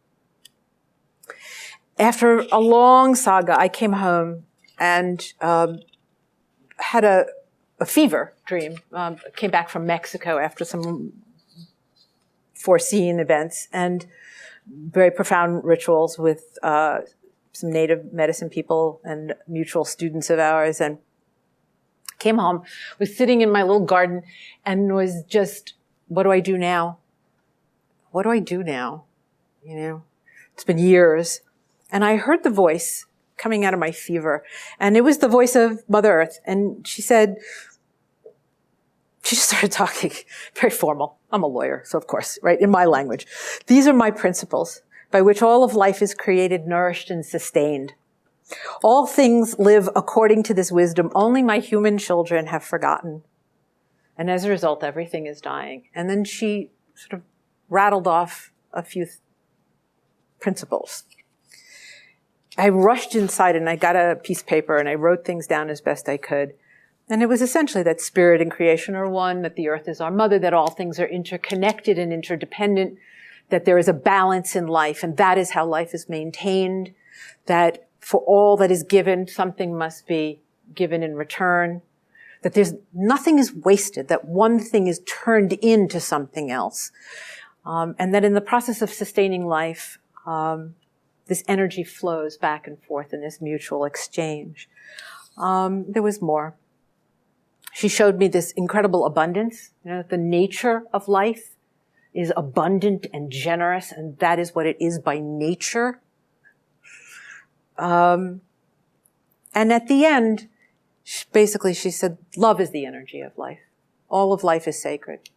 After a long saga, I came home and had a fever dream. Came back from Mexico after some foreseen events and very profound rituals with some native medicine people and mutual students of ours, and came home, was sitting in my little garden and was just, what do I do now? What do I do now? It's been years. And I heard the voice coming out of my fever, and it was the voice of Mother Earth. And she just started talking, very formal. I'm a lawyer, so of course, right, in my language. These are my principles by which all of life is created, nourished, and sustained. All things live according to this wisdom. Only my human children have forgotten. And as a result, everything is dying. And then she sort of rattled off a few principles. I rushed inside and I got a piece of paper and I wrote things down as best I could. And it was essentially that spirit and creation are one, that the earth is our mother, that all things are interconnected and interdependent, that there is a balance in life, and that is how life is maintained, that for all that is given, something must be given in return, that nothing is wasted, that one thing is turned into something else, and that in the process of sustaining life, this energy flows back and forth in this mutual exchange. There was more. She showed me this incredible abundance. The nature of life is abundant and generous, and that is what it is by nature. And at the end, basically she said, love is the energy of life. All of life is sacred.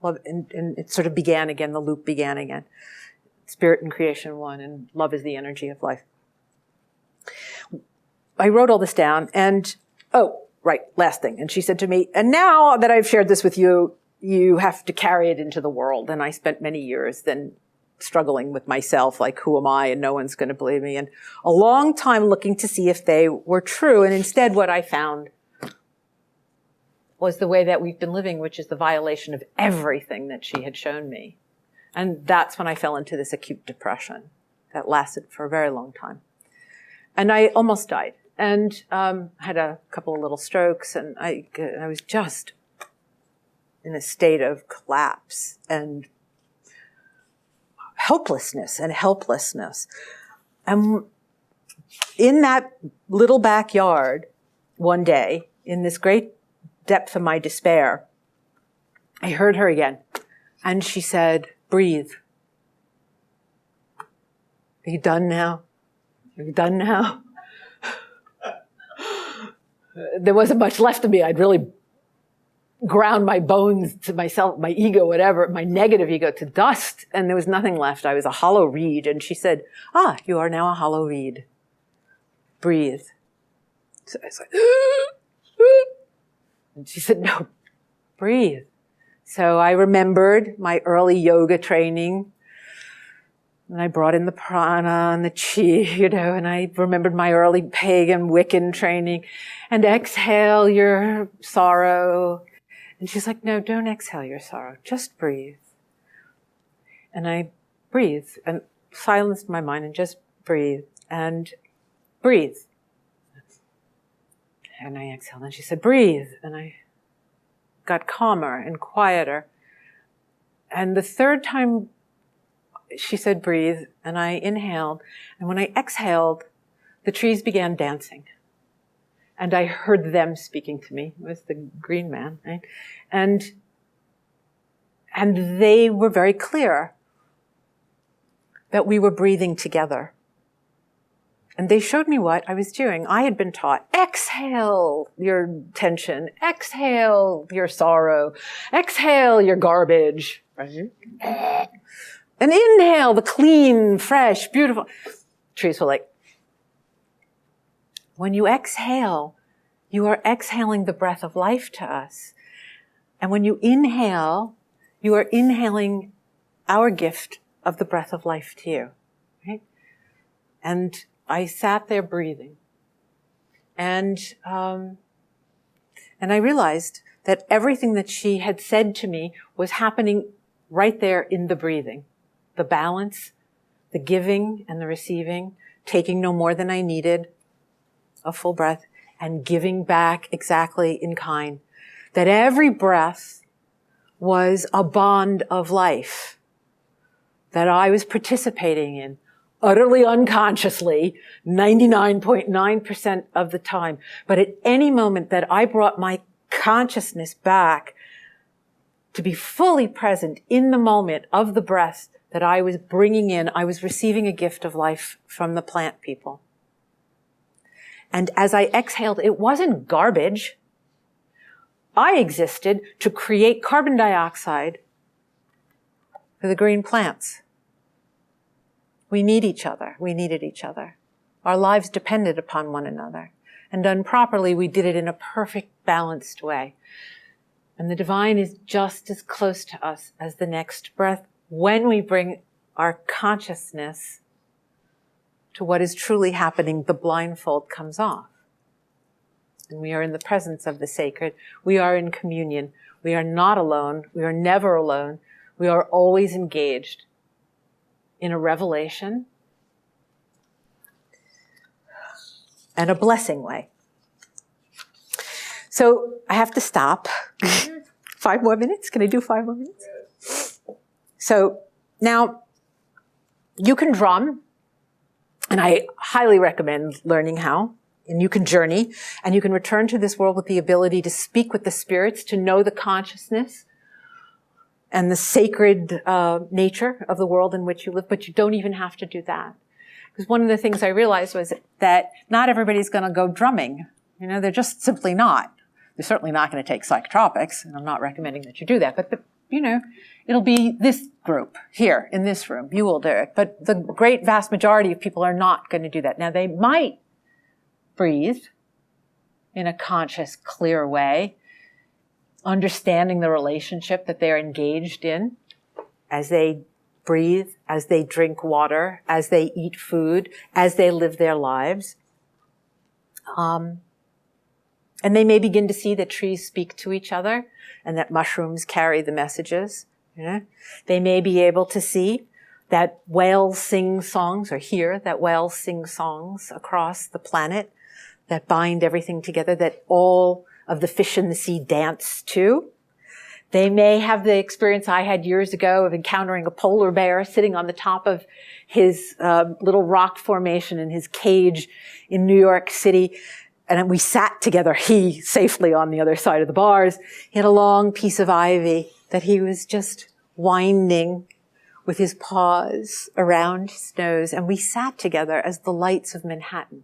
Love, and it sort of began again, the loop began again. Spirit and creation one, and love is the energy of life. I wrote all this down, and, last thing. And she said to me, and now that I've shared this with you, you have to carry it into the world. And I spent many years then struggling with myself, like, who am I? And no one's going to believe me. And a long time looking to see if they were true. And instead what I found was the way that we've been living, which is the violation of everything that she had shown me. And that's when I fell into this acute depression that lasted for a very long time. And I almost died. And had a couple of little strokes, and I was just in a state of collapse and helplessness. And in that little backyard one day, in this great depth of my despair, I heard her again. And she said, breathe. Are you done now? Are you done now? There wasn't much left of me. I'd really ground my bones to myself, my ego, whatever, my negative ego to dust, and there was nothing left. I was a hollow reed. And she said, you are now a hollow reed. Breathe. So I was like, and she said, no, breathe. So I remembered my early yoga training, and I brought in the prana and the chi, and I remembered my early pagan Wiccan training, and exhale your sorrow. And she's like, no, don't exhale your sorrow. Just breathe. And I breathed. And silenced my mind and just breathe and breathe. And I exhaled, and she said, breathe. And I got calmer and quieter. And the third time she said, breathe, and I inhaled. And when I exhaled, the trees began dancing. And I heard them speaking to me. It was the green man, right? And they were very clear that we were breathing together. And they showed me what I was doing. I had been taught, exhale your tension, exhale your sorrow, exhale your garbage, right? And inhale the clean, fresh, beautiful. Trees were like, when you exhale, you are exhaling the breath of life to us. And when you inhale, you are inhaling our gift of the breath of life to you, right? And I sat there breathing. And I realized that everything that she had said to me was happening right there in the breathing. The balance, the giving and the receiving, taking no more than I needed, a full breath, and giving back exactly in kind. That every breath was a bond of life that I was participating in, utterly unconsciously, 99.9% of the time. But at any moment that I brought my consciousness back to be fully present in the moment of the breath that I was bringing in, I was receiving a gift of life from the plant people. And as I exhaled, it wasn't garbage. I existed to create carbon dioxide for the green plants. We need each other. We needed each other. Our lives depended upon one another. And done properly, we did it in a perfect, balanced way. And the divine is just as close to us as the next breath when we bring our consciousness to what is truly happening. The blindfold comes off. And we are in the presence of the sacred. We are in communion. We are not alone. We are never alone. We are always engaged in a revelation and a blessing way. So I have to stop. 5 more minutes? Can I do 5 more minutes? So now you can drum, and I highly recommend learning how. And you can journey, and you can return to this world with the ability to speak with the spirits, to know the consciousness and the sacred nature of the world in which you live, but you don't even have to do that. Because one of the things I realized was that not everybody's going to go drumming. You know, they're just simply not. They're certainly not going to take psychotropics, and I'm not recommending that you do that, but you know, it'll be this group here in this room. You will do it. But the great vast majority of people are not going to do that. Now, they might breathe in a conscious, clear way, understanding the relationship that they're engaged in as they breathe, as they drink water, as they eat food, as they live their lives. And they may begin to see that trees speak to each other and that mushrooms carry the messages. You know? They may be able to see that whales sing songs, or hear that whales sing songs across the planet that bind everything together, that all of the fish in the sea dance to. They may have the experience I had years ago of encountering a polar bear sitting on the top of his little rock formation in his cage in New York City. And we sat together, he safely on the other side of the bars. He had a long piece of ivy that he was just winding with his paws around his nose. And we sat together as the lights of Manhattan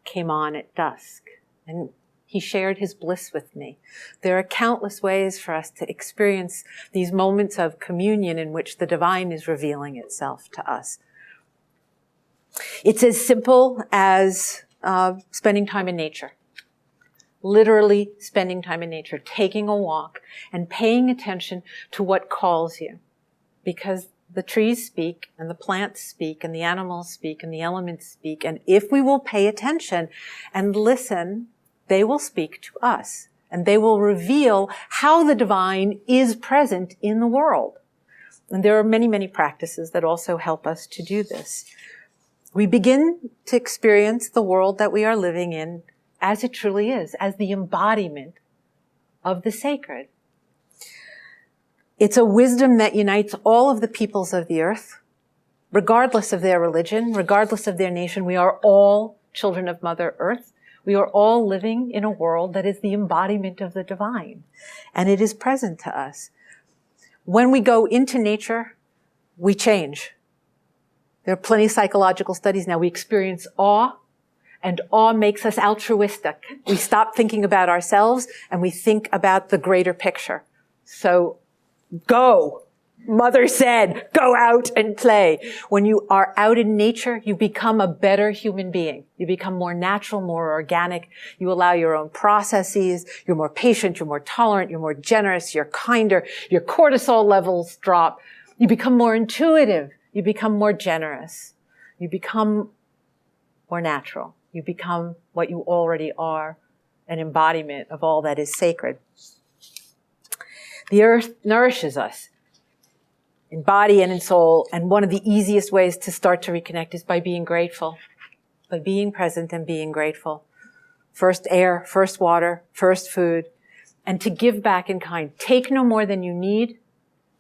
came on at dusk. And he shared his bliss with me. There are countless ways for us to experience these moments of communion in which the divine is revealing itself to us. It's as simple as spending time in nature. Literally spending time in nature, taking a walk and paying attention to what calls you. Because the trees speak, and the plants speak, and the animals speak, and the elements speak. And if we will pay attention and listen, they will speak to us. And they will reveal how the divine is present in the world. And there are many, many practices that also help us to do this. We begin to experience the world that we are living in as it truly is, as the embodiment of the sacred. It's a wisdom that unites all of the peoples of the earth, regardless of their religion, regardless of their nation. We are all children of Mother Earth. We are all living in a world that is the embodiment of the divine, and it is present to us. When we go into nature, we change. There are plenty of psychological studies now. We experience awe, and awe makes us altruistic. We stop thinking about ourselves, and we think about the greater picture. So, go. Mother said, go out and play. When you are out in nature, you become a better human being. You become more natural, more organic. You allow your own processes. You're more patient. You're more tolerant. You're more generous. You're kinder. Your cortisol levels drop. You become more intuitive. You become more generous. You become more natural. You become what you already are, an embodiment of all that is sacred. The earth nourishes us in body and in soul, and one of the easiest ways to start to reconnect is by being grateful, by being present and being grateful. First air, first water, first food, and to give back in kind. Take no more than you need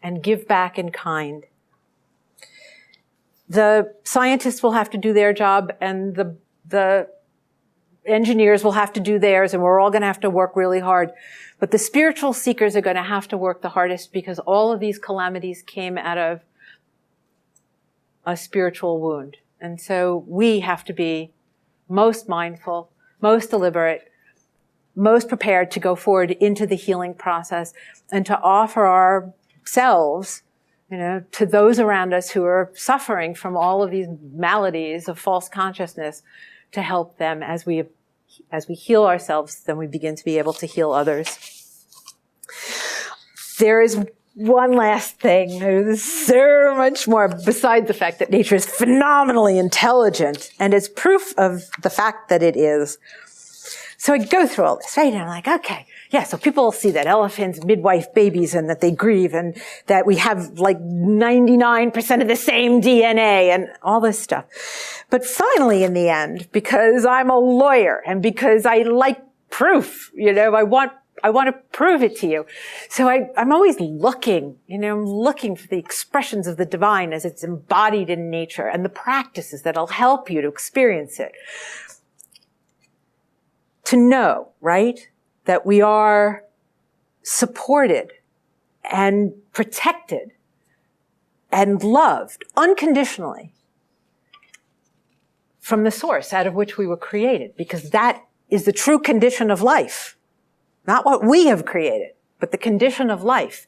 and give back in kind. The scientists will have to do their job, and the engineers will have to do theirs, and we're all going to have to work really hard. But the spiritual seekers are going to have to work the hardest, because all of these calamities came out of a spiritual wound. And so we have to be most mindful, most deliberate, most prepared to go forward into the healing process and to offer ourselves, to those around us who are suffering from all of these maladies of false consciousness, to help them as we heal ourselves. Then we begin to be able to heal others. There is one last thing. There's so much more besides the fact that nature is phenomenally intelligent, and it's proof of the fact that it is. So I go through all this, right? And I'm like, okay, yeah, so people see that elephants midwife babies and that they grieve and that we have like 99% of the same DNA and all this stuff. But finally, in the end, because I'm a lawyer and because I like proof, I want to prove it to you. So I'm always looking, I'm looking for the expressions of the divine as it's embodied in nature and the practices that'll help you to experience it. To know, right, that we are supported and protected and loved unconditionally from the source out of which we were created, because that is the true condition of life. Not what we have created, but the condition of life.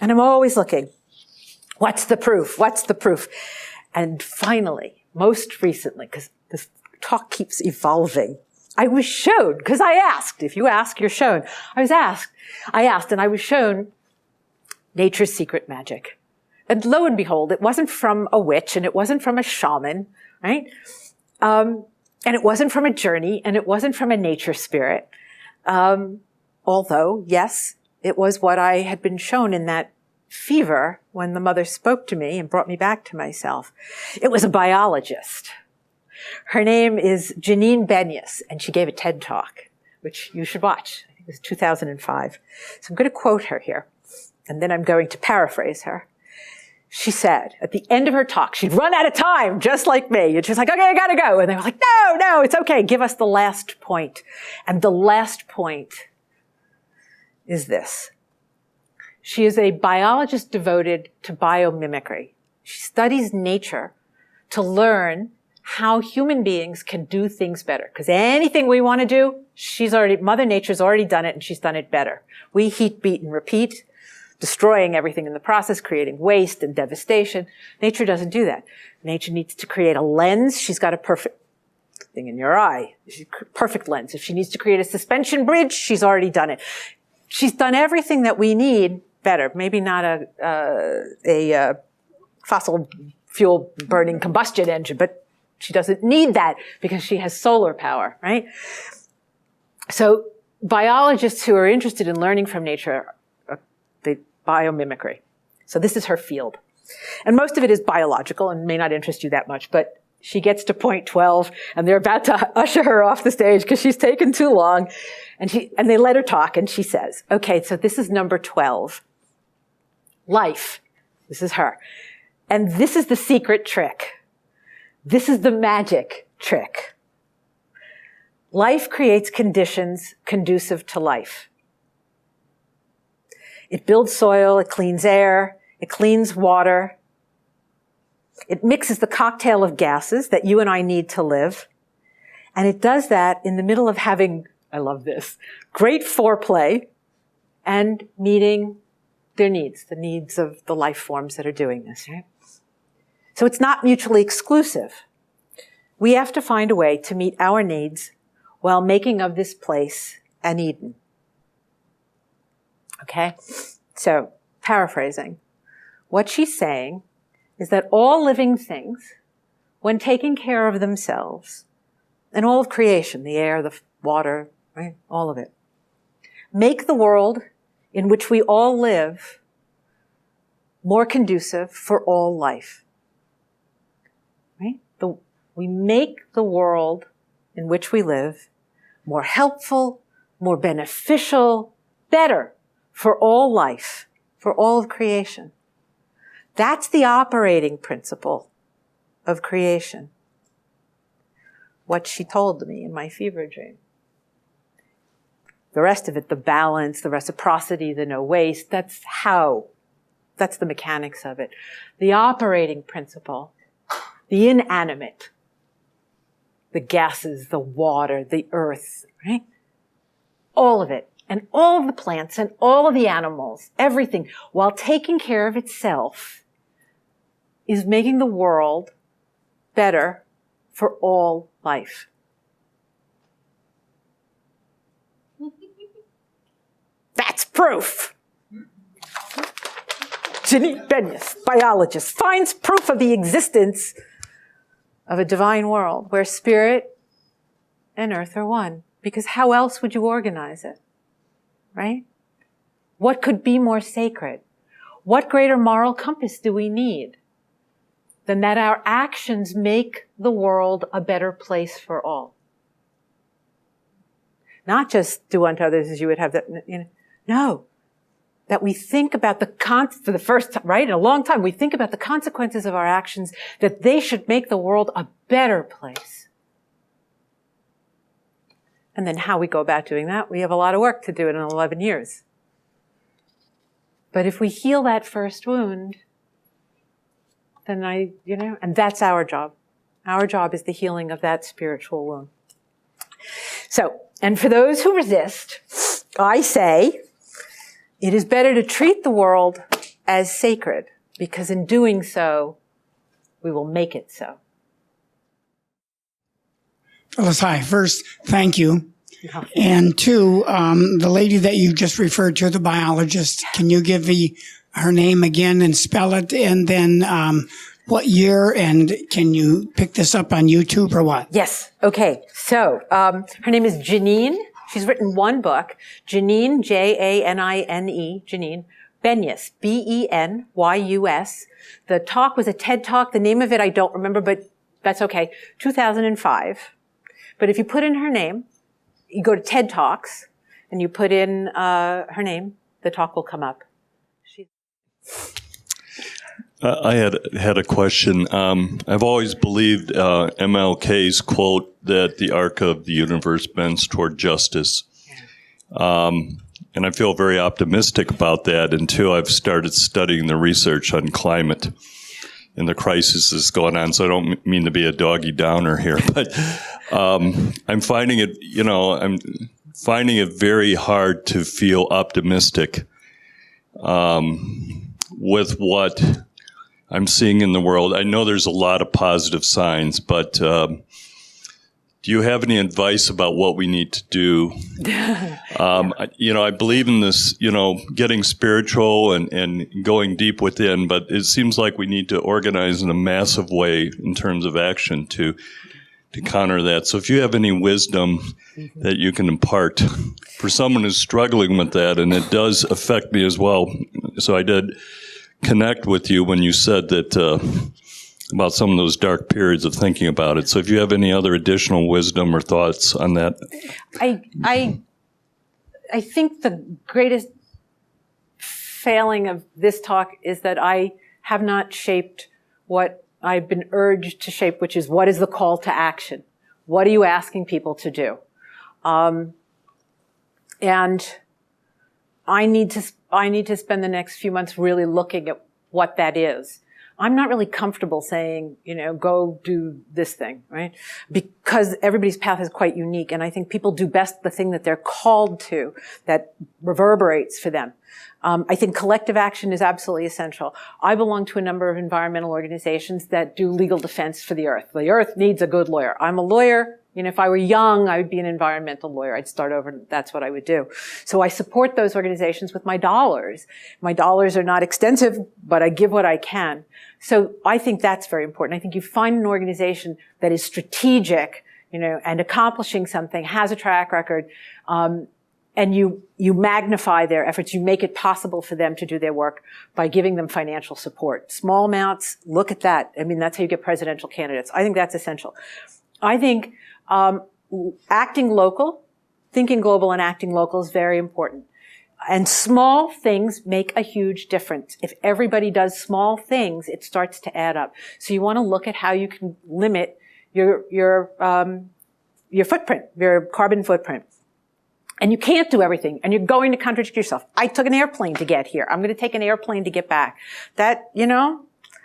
And I'm always looking, what's the proof? What's the proof? And finally, most recently, because this talk keeps evolving, I was shown, because I asked. If you ask, you're shown. I asked, and I was shown nature's secret magic. And lo and behold, it wasn't from a witch, and it wasn't from a shaman, right? And it wasn't from a journey, and it wasn't from a nature spirit. Although, yes, it was what I had been shown in that fever when the mother spoke to me and brought me back to myself. It was a biologist. Her name is Janine Benyus, and she gave a TED Talk, which you should watch. I think it was 2005. So I'm going to quote her here, and then I'm going to paraphrase her. She said, at the end of her talk, she'd run out of time, just like me. And she's like, okay, I gotta go. And they were like, no, it's okay. Give us the last point. And the last point is this. She is a biologist devoted to biomimicry. She studies nature to learn how human beings can do things better. Because anything we want to do, Mother Nature's already done it, and she's done it better. We heat, beat, and repeat, destroying everything in the process, creating waste and devastation. Nature doesn't do that. Nature needs to create a lens. She's got a perfect thing in your eye. Perfect lens. If she needs to create a suspension bridge, she's already done it. She's done everything that we need better. Maybe not a fossil fuel burning combustion engine, but she doesn't need that because she has solar power, right? So biologists who are interested in learning from nature, the biomimicry. So this is her field. And most of it is biological and may not interest you that much, but she gets to point 12 and they're about to usher her off the stage because she's taken too long. And they let her talk and she says, okay, so this is number 12. Life. This is her. And this is the secret trick. This is the magic trick. Life creates conditions conducive to life. It builds soil, it cleans air, it cleans water. It mixes the cocktail of gases that you and I need to live. And it does that in the middle of having, I love this, great foreplay and meeting their needs, the needs of the life forms that are doing this, right? So it's not mutually exclusive. We have to find a way to meet our needs while making of this place an Eden. Okay? So, paraphrasing. What she's saying is that all living things, when taking care of themselves, and all of creation, the air, the water, right, all of it, make the world in which we all live more conducive for all life. Right? We make the world in which we live more helpful, more beneficial, better for all life, for all of creation. That's the operating principle of creation. What she told me in my fever dream. The rest of it, the balance, the reciprocity, the no waste, that's the mechanics of it. The operating principle, the inanimate, the gases, the water, the earth, right? All of it, and all of the plants, and all of the animals, everything, while taking care of itself, is making the world better for all life. That's proof. Janine Benyus, biologist, finds proof of the existence of a divine world where spirit and earth are one. Because how else would you organize it? Right? What could be more sacred? What greater moral compass do we need than that our actions make the world a better place for all? Not just do unto others as you would have that, no. That we think about for the first time, right, in a long time, we think about the consequences of our actions, that they should make the world a better place. And then how we go about doing that, we have a lot of work to do in 11 years. But if we heal that first wound, then and that's our job. Our job is the healing of that spiritual wound. So, and for those who resist, I say, it is better to treat the world as sacred, because in doing so, we will make it so. Phyllis, hi. First, thank you. And two, the lady that you just referred to, the biologist, can you give her name again and spell it? And then what year? And can you pick this up on YouTube or what? Yes. Okay. So her name is Janine. She's written one book, Janine, Janine, Janine Benyus, Benyus. The talk was a TED Talk. The name of it I don't remember, but that's okay. 2005. But if you put in her name, you go to TED Talks, and you put in her name, the talk will come up. I had a question. I've always believed MLK's quote that the arc of the universe bends toward justice. And I feel very optimistic about that until I've started studying the research on climate and the crisis that's going on. So I don't mean to be a doggy downer here, but I'm finding it, I'm finding it very hard to feel optimistic with what I'm seeing in the world. I know there's a lot of positive signs, but do you have any advice about what we need to do? I believe in this, getting spiritual and going deep within, but it seems like we need to organize in a massive way in terms of action to counter that. So if you have any wisdom that you can impart for someone who's struggling with that, and it does affect me as well. So I did connect with you when you said that about some of those dark periods of thinking about it. So if you have any other additional wisdom or thoughts on that. I think the greatest failing of this talk is that I have not shaped what I've been urged to shape, which is what is the call to action? What are you asking people to do? And I need to spend the next few months really looking at what that is. I'm not really comfortable saying, go do this thing, right? Because everybody's path is quite unique, and I think people do best the thing that they're called to, that reverberates for them. I think collective action is absolutely essential. I belong to a number of environmental organizations that do legal defense for the earth. The earth needs a good lawyer. I'm a lawyer. If I were young, I would be an environmental lawyer. I'd start over, and that's what I would do. So I support those organizations with my dollars. My dollars are not extensive, but I give what I can. So I think that's very important. I think you find an organization that is strategic, and accomplishing something, has a track record, and you magnify their efforts. You make it possible for them to do their work by giving them financial support. Small amounts, look at that. That's how you get presidential candidates. I think that's essential. I think acting local, thinking global and acting local is very important. And small things make a huge difference. If everybody does small things, it starts to add up. So you want to look at how you can limit your footprint, your carbon footprint. And you can't do everything, and you're going to contradict yourself. I took an airplane to get here. I'm going to take an airplane to get back. That,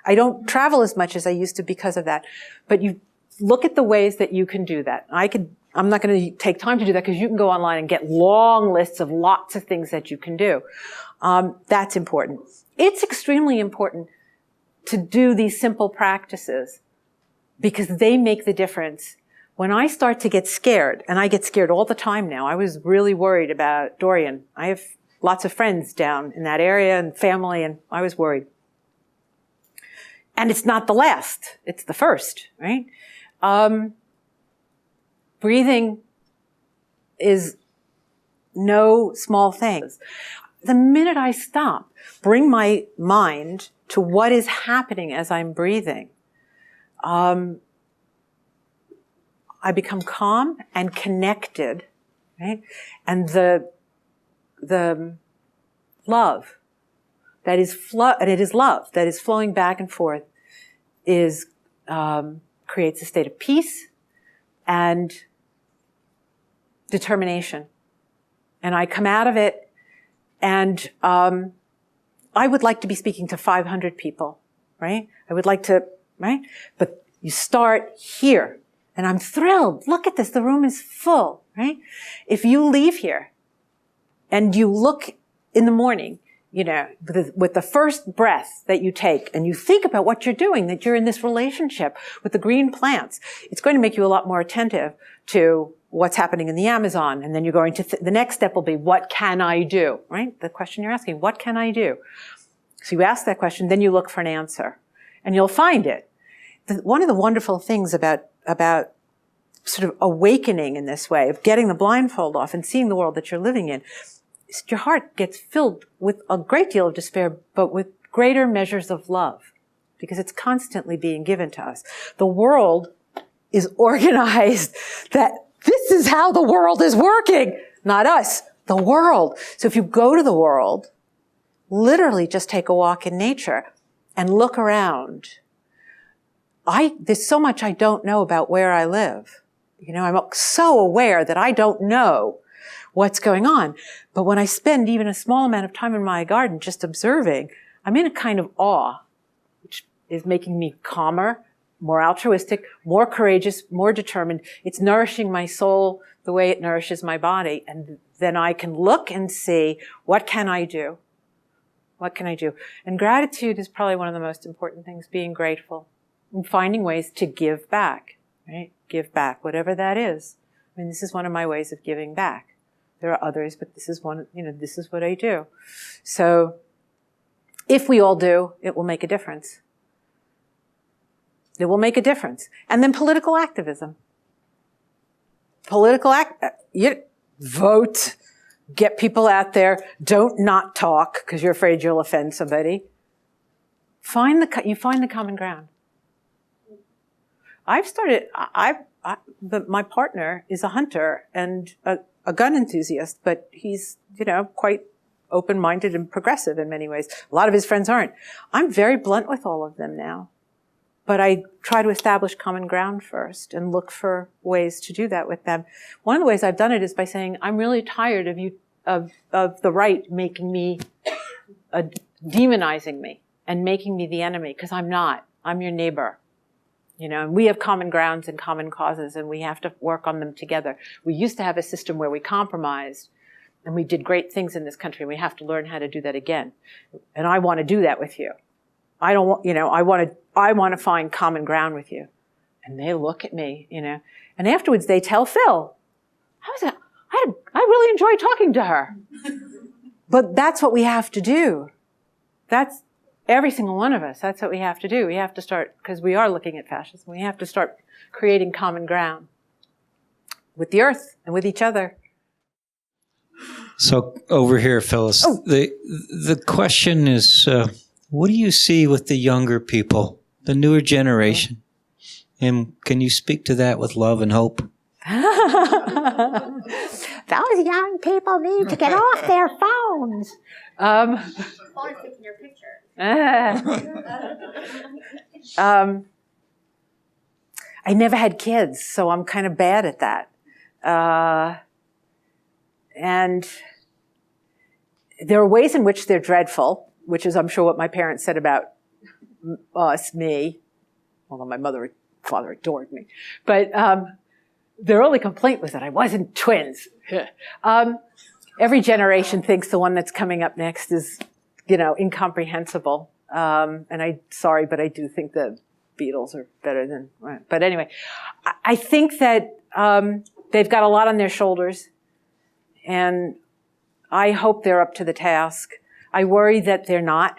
I don't travel as much as I used to because of that. But you look at the ways that you can do that. I'm not going to take time to do that because you can go online and get long lists of lots of things that you can do. That's important. It's extremely important to do these simple practices because they make the difference. When I start to get scared, and I get scared all the time now, I was really worried about Dorian. I have lots of friends down in that area and family, and I was worried. And it's not the last, it's the first, right? Breathing is no small thing. The minute I stop, bring my mind to what is happening as I'm breathing, I become calm and connected, right? And the love that is love that is flowing back and forth is creates a state of peace and determination. And I come out of it, and I would like to be speaking to 500 people, right? I would like to, right? But you start here, and I'm thrilled. Look at this. The room is full, right? If you leave here and you look in the morning, with the first breath that you take, and you think about what you're doing, that you're in this relationship with the green plants, it's going to make you a lot more attentive to what's happening in the Amazon. And then you're going to, the next step will be, what can I do? Right? The question you're asking, what can I do? So you ask that question, then you look for an answer, and you'll find it. One of the wonderful things about sort of awakening in this way, of getting the blindfold off and seeing the world that you're living in, is your heart gets filled with a great deal of despair, but with greater measures of love, because it's constantly being given to us. The world is organized that this is how the world is working, not us, the world. So if you go to the world, literally just take a walk in nature and look around. There's so much I don't know about where I live. I'm so aware that I don't know what's going on. But when I spend even a small amount of time in my garden just observing, I'm in a kind of awe, which is making me calmer, more altruistic, more courageous, more determined. It's nourishing my soul the way it nourishes my body. And then I can look and see, what can I do? What can I do? And gratitude is probably one of the most important things, being grateful and finding ways to give back, right? Give back, whatever that is. This is one of my ways of giving back. There are others, but this is one, this is what I do. So if we all do, it will make a difference. It will make a difference. And then political activism. Vote, get people out there, don't not talk because you're afraid you'll offend somebody. you find the common ground. My partner is a hunter and a gun enthusiast, but he's, quite open-minded and progressive in many ways. A lot of his friends aren't. I'm very blunt with all of them now. But I try to establish common ground first and look for ways to do that with them. One of the ways I've done it is by saying, I'm really tired of the right making me, demonizing me and making me the enemy, because I'm not. I'm your neighbor. And we have common grounds and common causes, and we have to work on them together. We used to have a system where we compromised, and we did great things in this country. We have to learn how to do that again. And I want to do that with you. I don't want, I want to find common ground with you. And they look at me, and afterwards they tell Phil, I really enjoyed talking to her. But that's what we have to do. That's every single one of us. That's what we have to do. We have to start, because we are looking at fascism, we have to start creating common ground with the earth and with each other. So over here, Phyllis, the question is, what do you see with the younger people, the newer generation? And can you speak to that with love and hope? Those young people need to get off their phones. Phone is taking your picture. I never had kids, so I'm kind of bad at that. And there are ways in which they're dreadful, which is, I'm sure, what my parents said about me, although my mother and father adored me. But their only complaint was that I wasn't twins. Every generation thinks the one that's coming up next is, incomprehensible. And sorry, but I do think the Beatles are better than, but anyway, I think that they've got a lot on their shoulders, and I hope they're up to the task. I worry that they're not.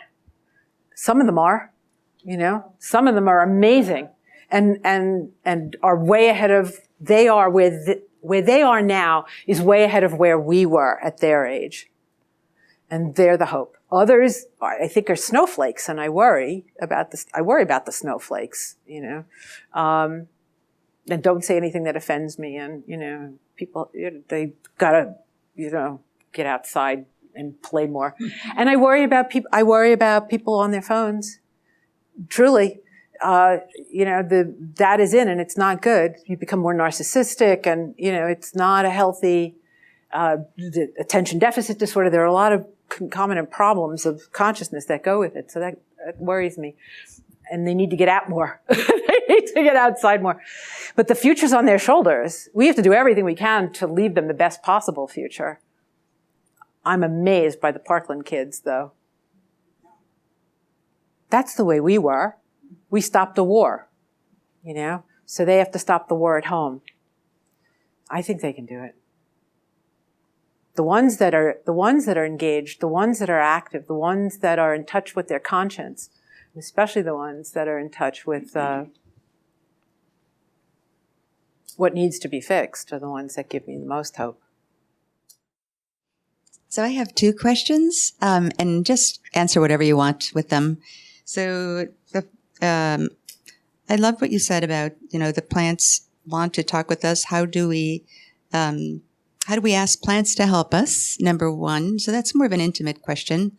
Some of them are, some of them are amazing and are way ahead of, where they are now is way ahead of where we were at their age. And they're the hope. Others, I think, are snowflakes, and I worry about the snowflakes, and don't say anything that offends me. And, people, they gotta, get outside and play more. And I worry about people on their phones. Truly, that is in, and it's not good. You become more narcissistic, and, it's not a healthy, the attention deficit disorder. There are a lot of concomitant problems of consciousness that go with it. So that worries me. And they need to get out more. They need to get outside more. But the future's on their shoulders. We have to do everything we can to leave them the best possible future. I'm amazed by the Parkland kids, though. That's the way we were. We stopped the war, so they have to stop the war at home. I think they can do it. The ones that are engaged, the ones that are active, the ones that are in touch with their conscience, especially the ones that are in touch with what needs to be fixed, are the ones that give me the most hope. So I have two questions, and just answer whatever you want with them. So I loved what you said about, the plants want to talk with us. How do we ask plants to help us? Number one. So that's more of an intimate question.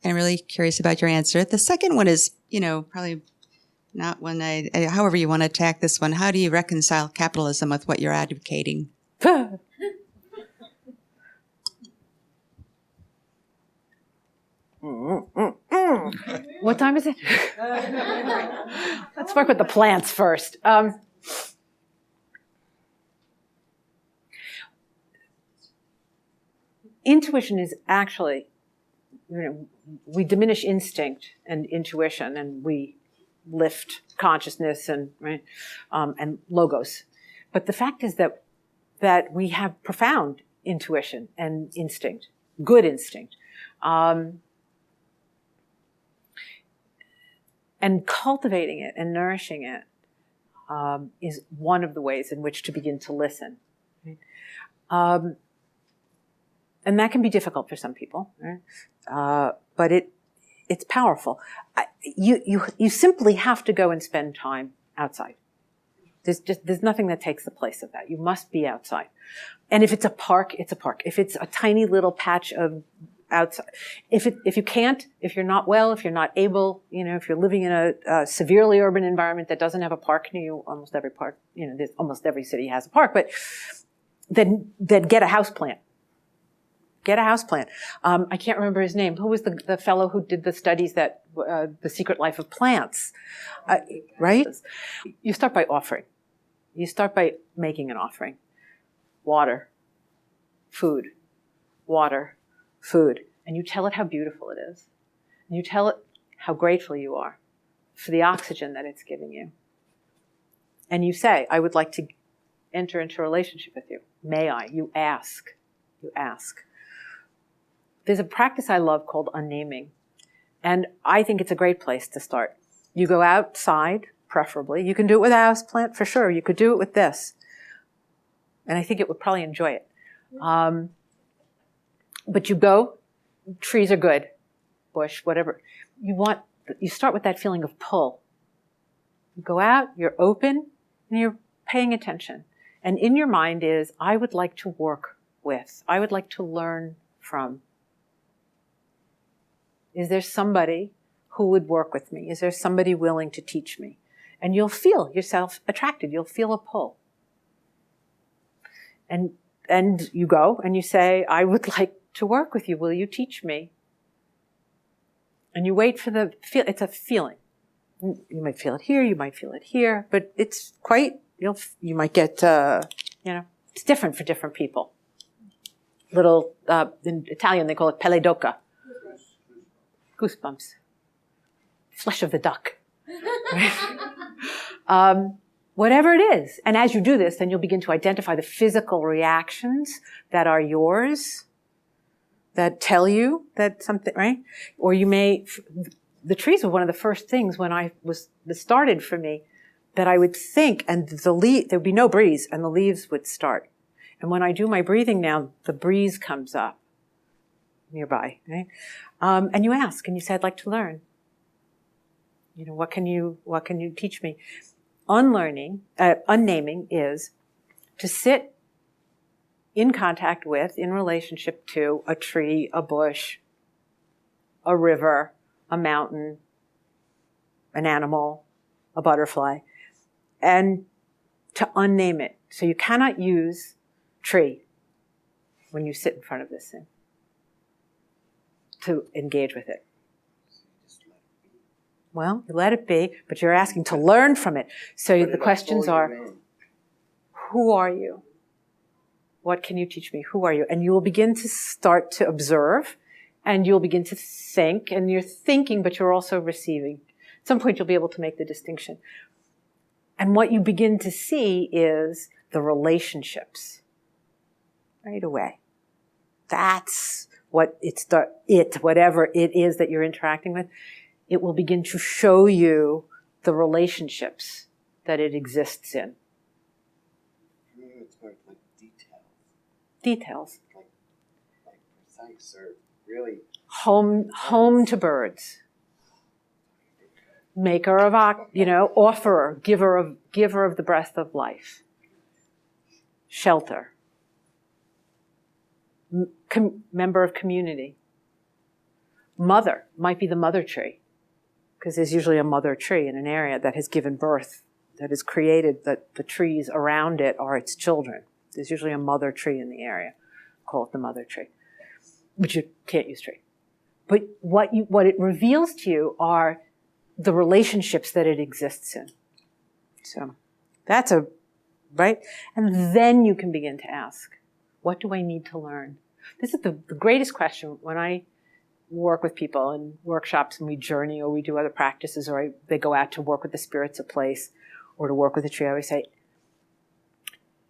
And I'm really curious about your answer. The second one is, probably not one however you want to attack this one. How do you reconcile capitalism with what you're advocating? What time is it? Let's work with the plants first. Intuition is actually, we diminish instinct and intuition, and we lift consciousness and logos. But the fact is that we have profound intuition and instinct, good instinct. And cultivating it and nourishing it is one of the ways in which to begin to listen. Right? And that can be difficult for some people, right? But it's powerful. You simply have to go and spend time outside. There's nothing that takes the place of that. You must be outside. And if it's a park, it's a park. If it's a tiny little patch of outside, if you can't, if you're not well, if you're not able, if you're living in a severely urban environment that doesn't have a park near you, almost every park, almost every city has a park, but then get a houseplant. Get a houseplant. I can't remember his name. Who was the fellow who did the studies that The Secret Life of Plants? Right? You start by offering. You start by making an offering. Water, food, water, food. And you tell it how beautiful it is. And you tell it how grateful you are for the oxygen that it's giving you. And you say, I would like to enter into a relationship with you. May I? You ask. You ask. There's a practice I love called unnaming. And I think it's a great place to start. You go outside, preferably. You can do it with a houseplant, for sure. You could do it with this. And I think it would probably enjoy it. But you go, trees are good, bush, whatever. You start with that feeling of pull. You go out, you're open, and you're paying attention. And in your mind is, I would like to work with. I would like to learn from. Is there somebody who would work with me? Is there somebody willing to teach me? And you'll feel yourself attracted. You'll feel a pull. And you go and you say, I would like to work with you. Will you teach me? And you wait for it's a feeling. You might feel it here, you might feel it here, but it's quite, you might get, it's different for different people. In Italian they call it pelle d'oca. Goosebumps. Flesh of the duck. Whatever it is. And as you do this, then you'll begin to identify the physical reactions that are yours, that tell you that something, right? Or the trees were one of the first things when this started for me, that I would think, and there would be no breeze, and the leaves would start. And when I do my breathing now, the breeze comes up nearby, right? And you ask, and you say, I'd like to learn. What can you teach me? Unnaming is to sit in contact with, in relationship to a tree, a bush, a river, a mountain, an animal, a butterfly, and to unname it. So you cannot use tree when you sit in front of this thing to engage with it. Well, you let it be, but you're asking to learn from it. So the questions are, who are you? What can you teach me? Who are you? And you will begin to start to observe, and you'll begin to think, and you're thinking, but you're also receiving. At some point, you'll be able to make the distinction. And what you begin to see is the relationships right away. That's what whatever it is that you're interacting with. It will begin to show you the relationships that it exists in. It's more like details. Details. Like precise or really. Home to birds. Maker of, offerer, giver of the breath of life. Shelter. Member of community. Mother might be the mother tree, because there's usually a mother tree in an area that has given birth, that has created, that the trees around it are its children. There's usually a mother tree in the area. Call it the mother tree. But you can't use tree. But what it reveals to you are the relationships that it exists in. So that's right? And then you can begin to ask, what do I need to learn? This is the greatest question when I work with people in workshops and we journey or we do other practices or they go out to work with the spirits of place or to work with a tree. I always say,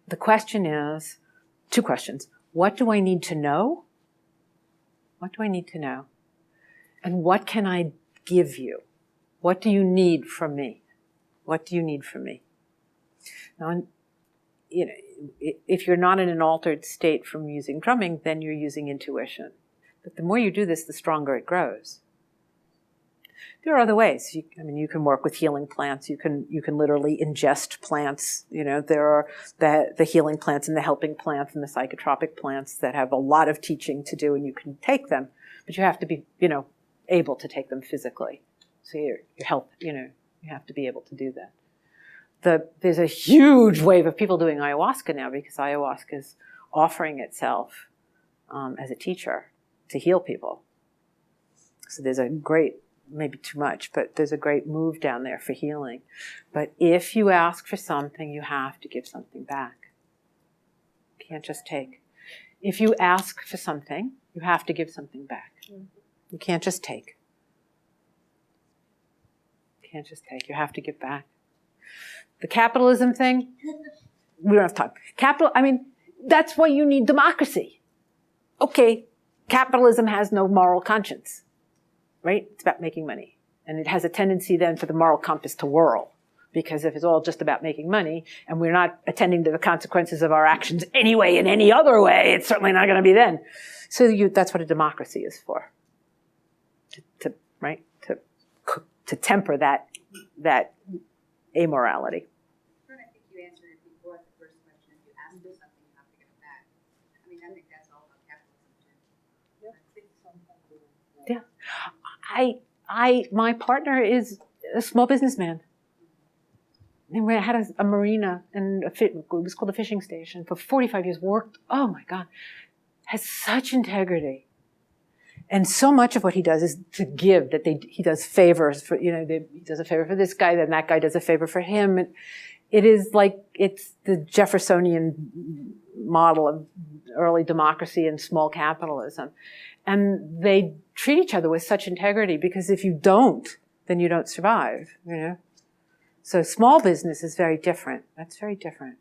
the question is, two questions. What do I need to know? What do I need to know? And what can I give you? What do you need from me? What do you need from me? Now, if you're not in an altered state from using drumming, then you're using intuition. But the more you do this, the stronger it grows. There are other ways. You can work with healing plants. You can literally ingest plants. There are the healing plants and the helping plants and the psychotropic plants that have a lot of teaching to do, and you can take them, but you have to be, able to take them physically. So your health, you have to be able to do that. There's a huge wave of people doing ayahuasca now because ayahuasca is offering itself as a teacher to heal people. So there's a great, maybe too much, but there's a great move down there for healing. But if you ask for something, you have to give something back. You can't just take. If you ask for something, you have to give something back. You can't just take. You can't just take. You have to give back. The capitalism thing, we don't have time. That's why you need democracy. Okay, capitalism has no moral conscience. Right? It's about making money. And it has a tendency then for the moral compass to whirl. Because if it's all just about making money, and we're not attending to the consequences of our actions anyway in any other way, it's certainly not going to be then. So that's what a democracy is for. To temper that amorality. I think you answered it before the first question. If you ask for something, you have to give it back. I think that's all about capitalism too. Yeah. My partner is a small businessman. And we had a marina, and it was called a fishing station for 45 years, worked, oh my God, has such integrity. And so much of what he does is to give, that he does favors for, he does a favor for this guy, then that guy does a favor for him. It is like, it's the Jeffersonian model of early democracy and small capitalism. And they treat each other with such integrity, because if you don't, then you don't survive, So small business is very different. That's very different.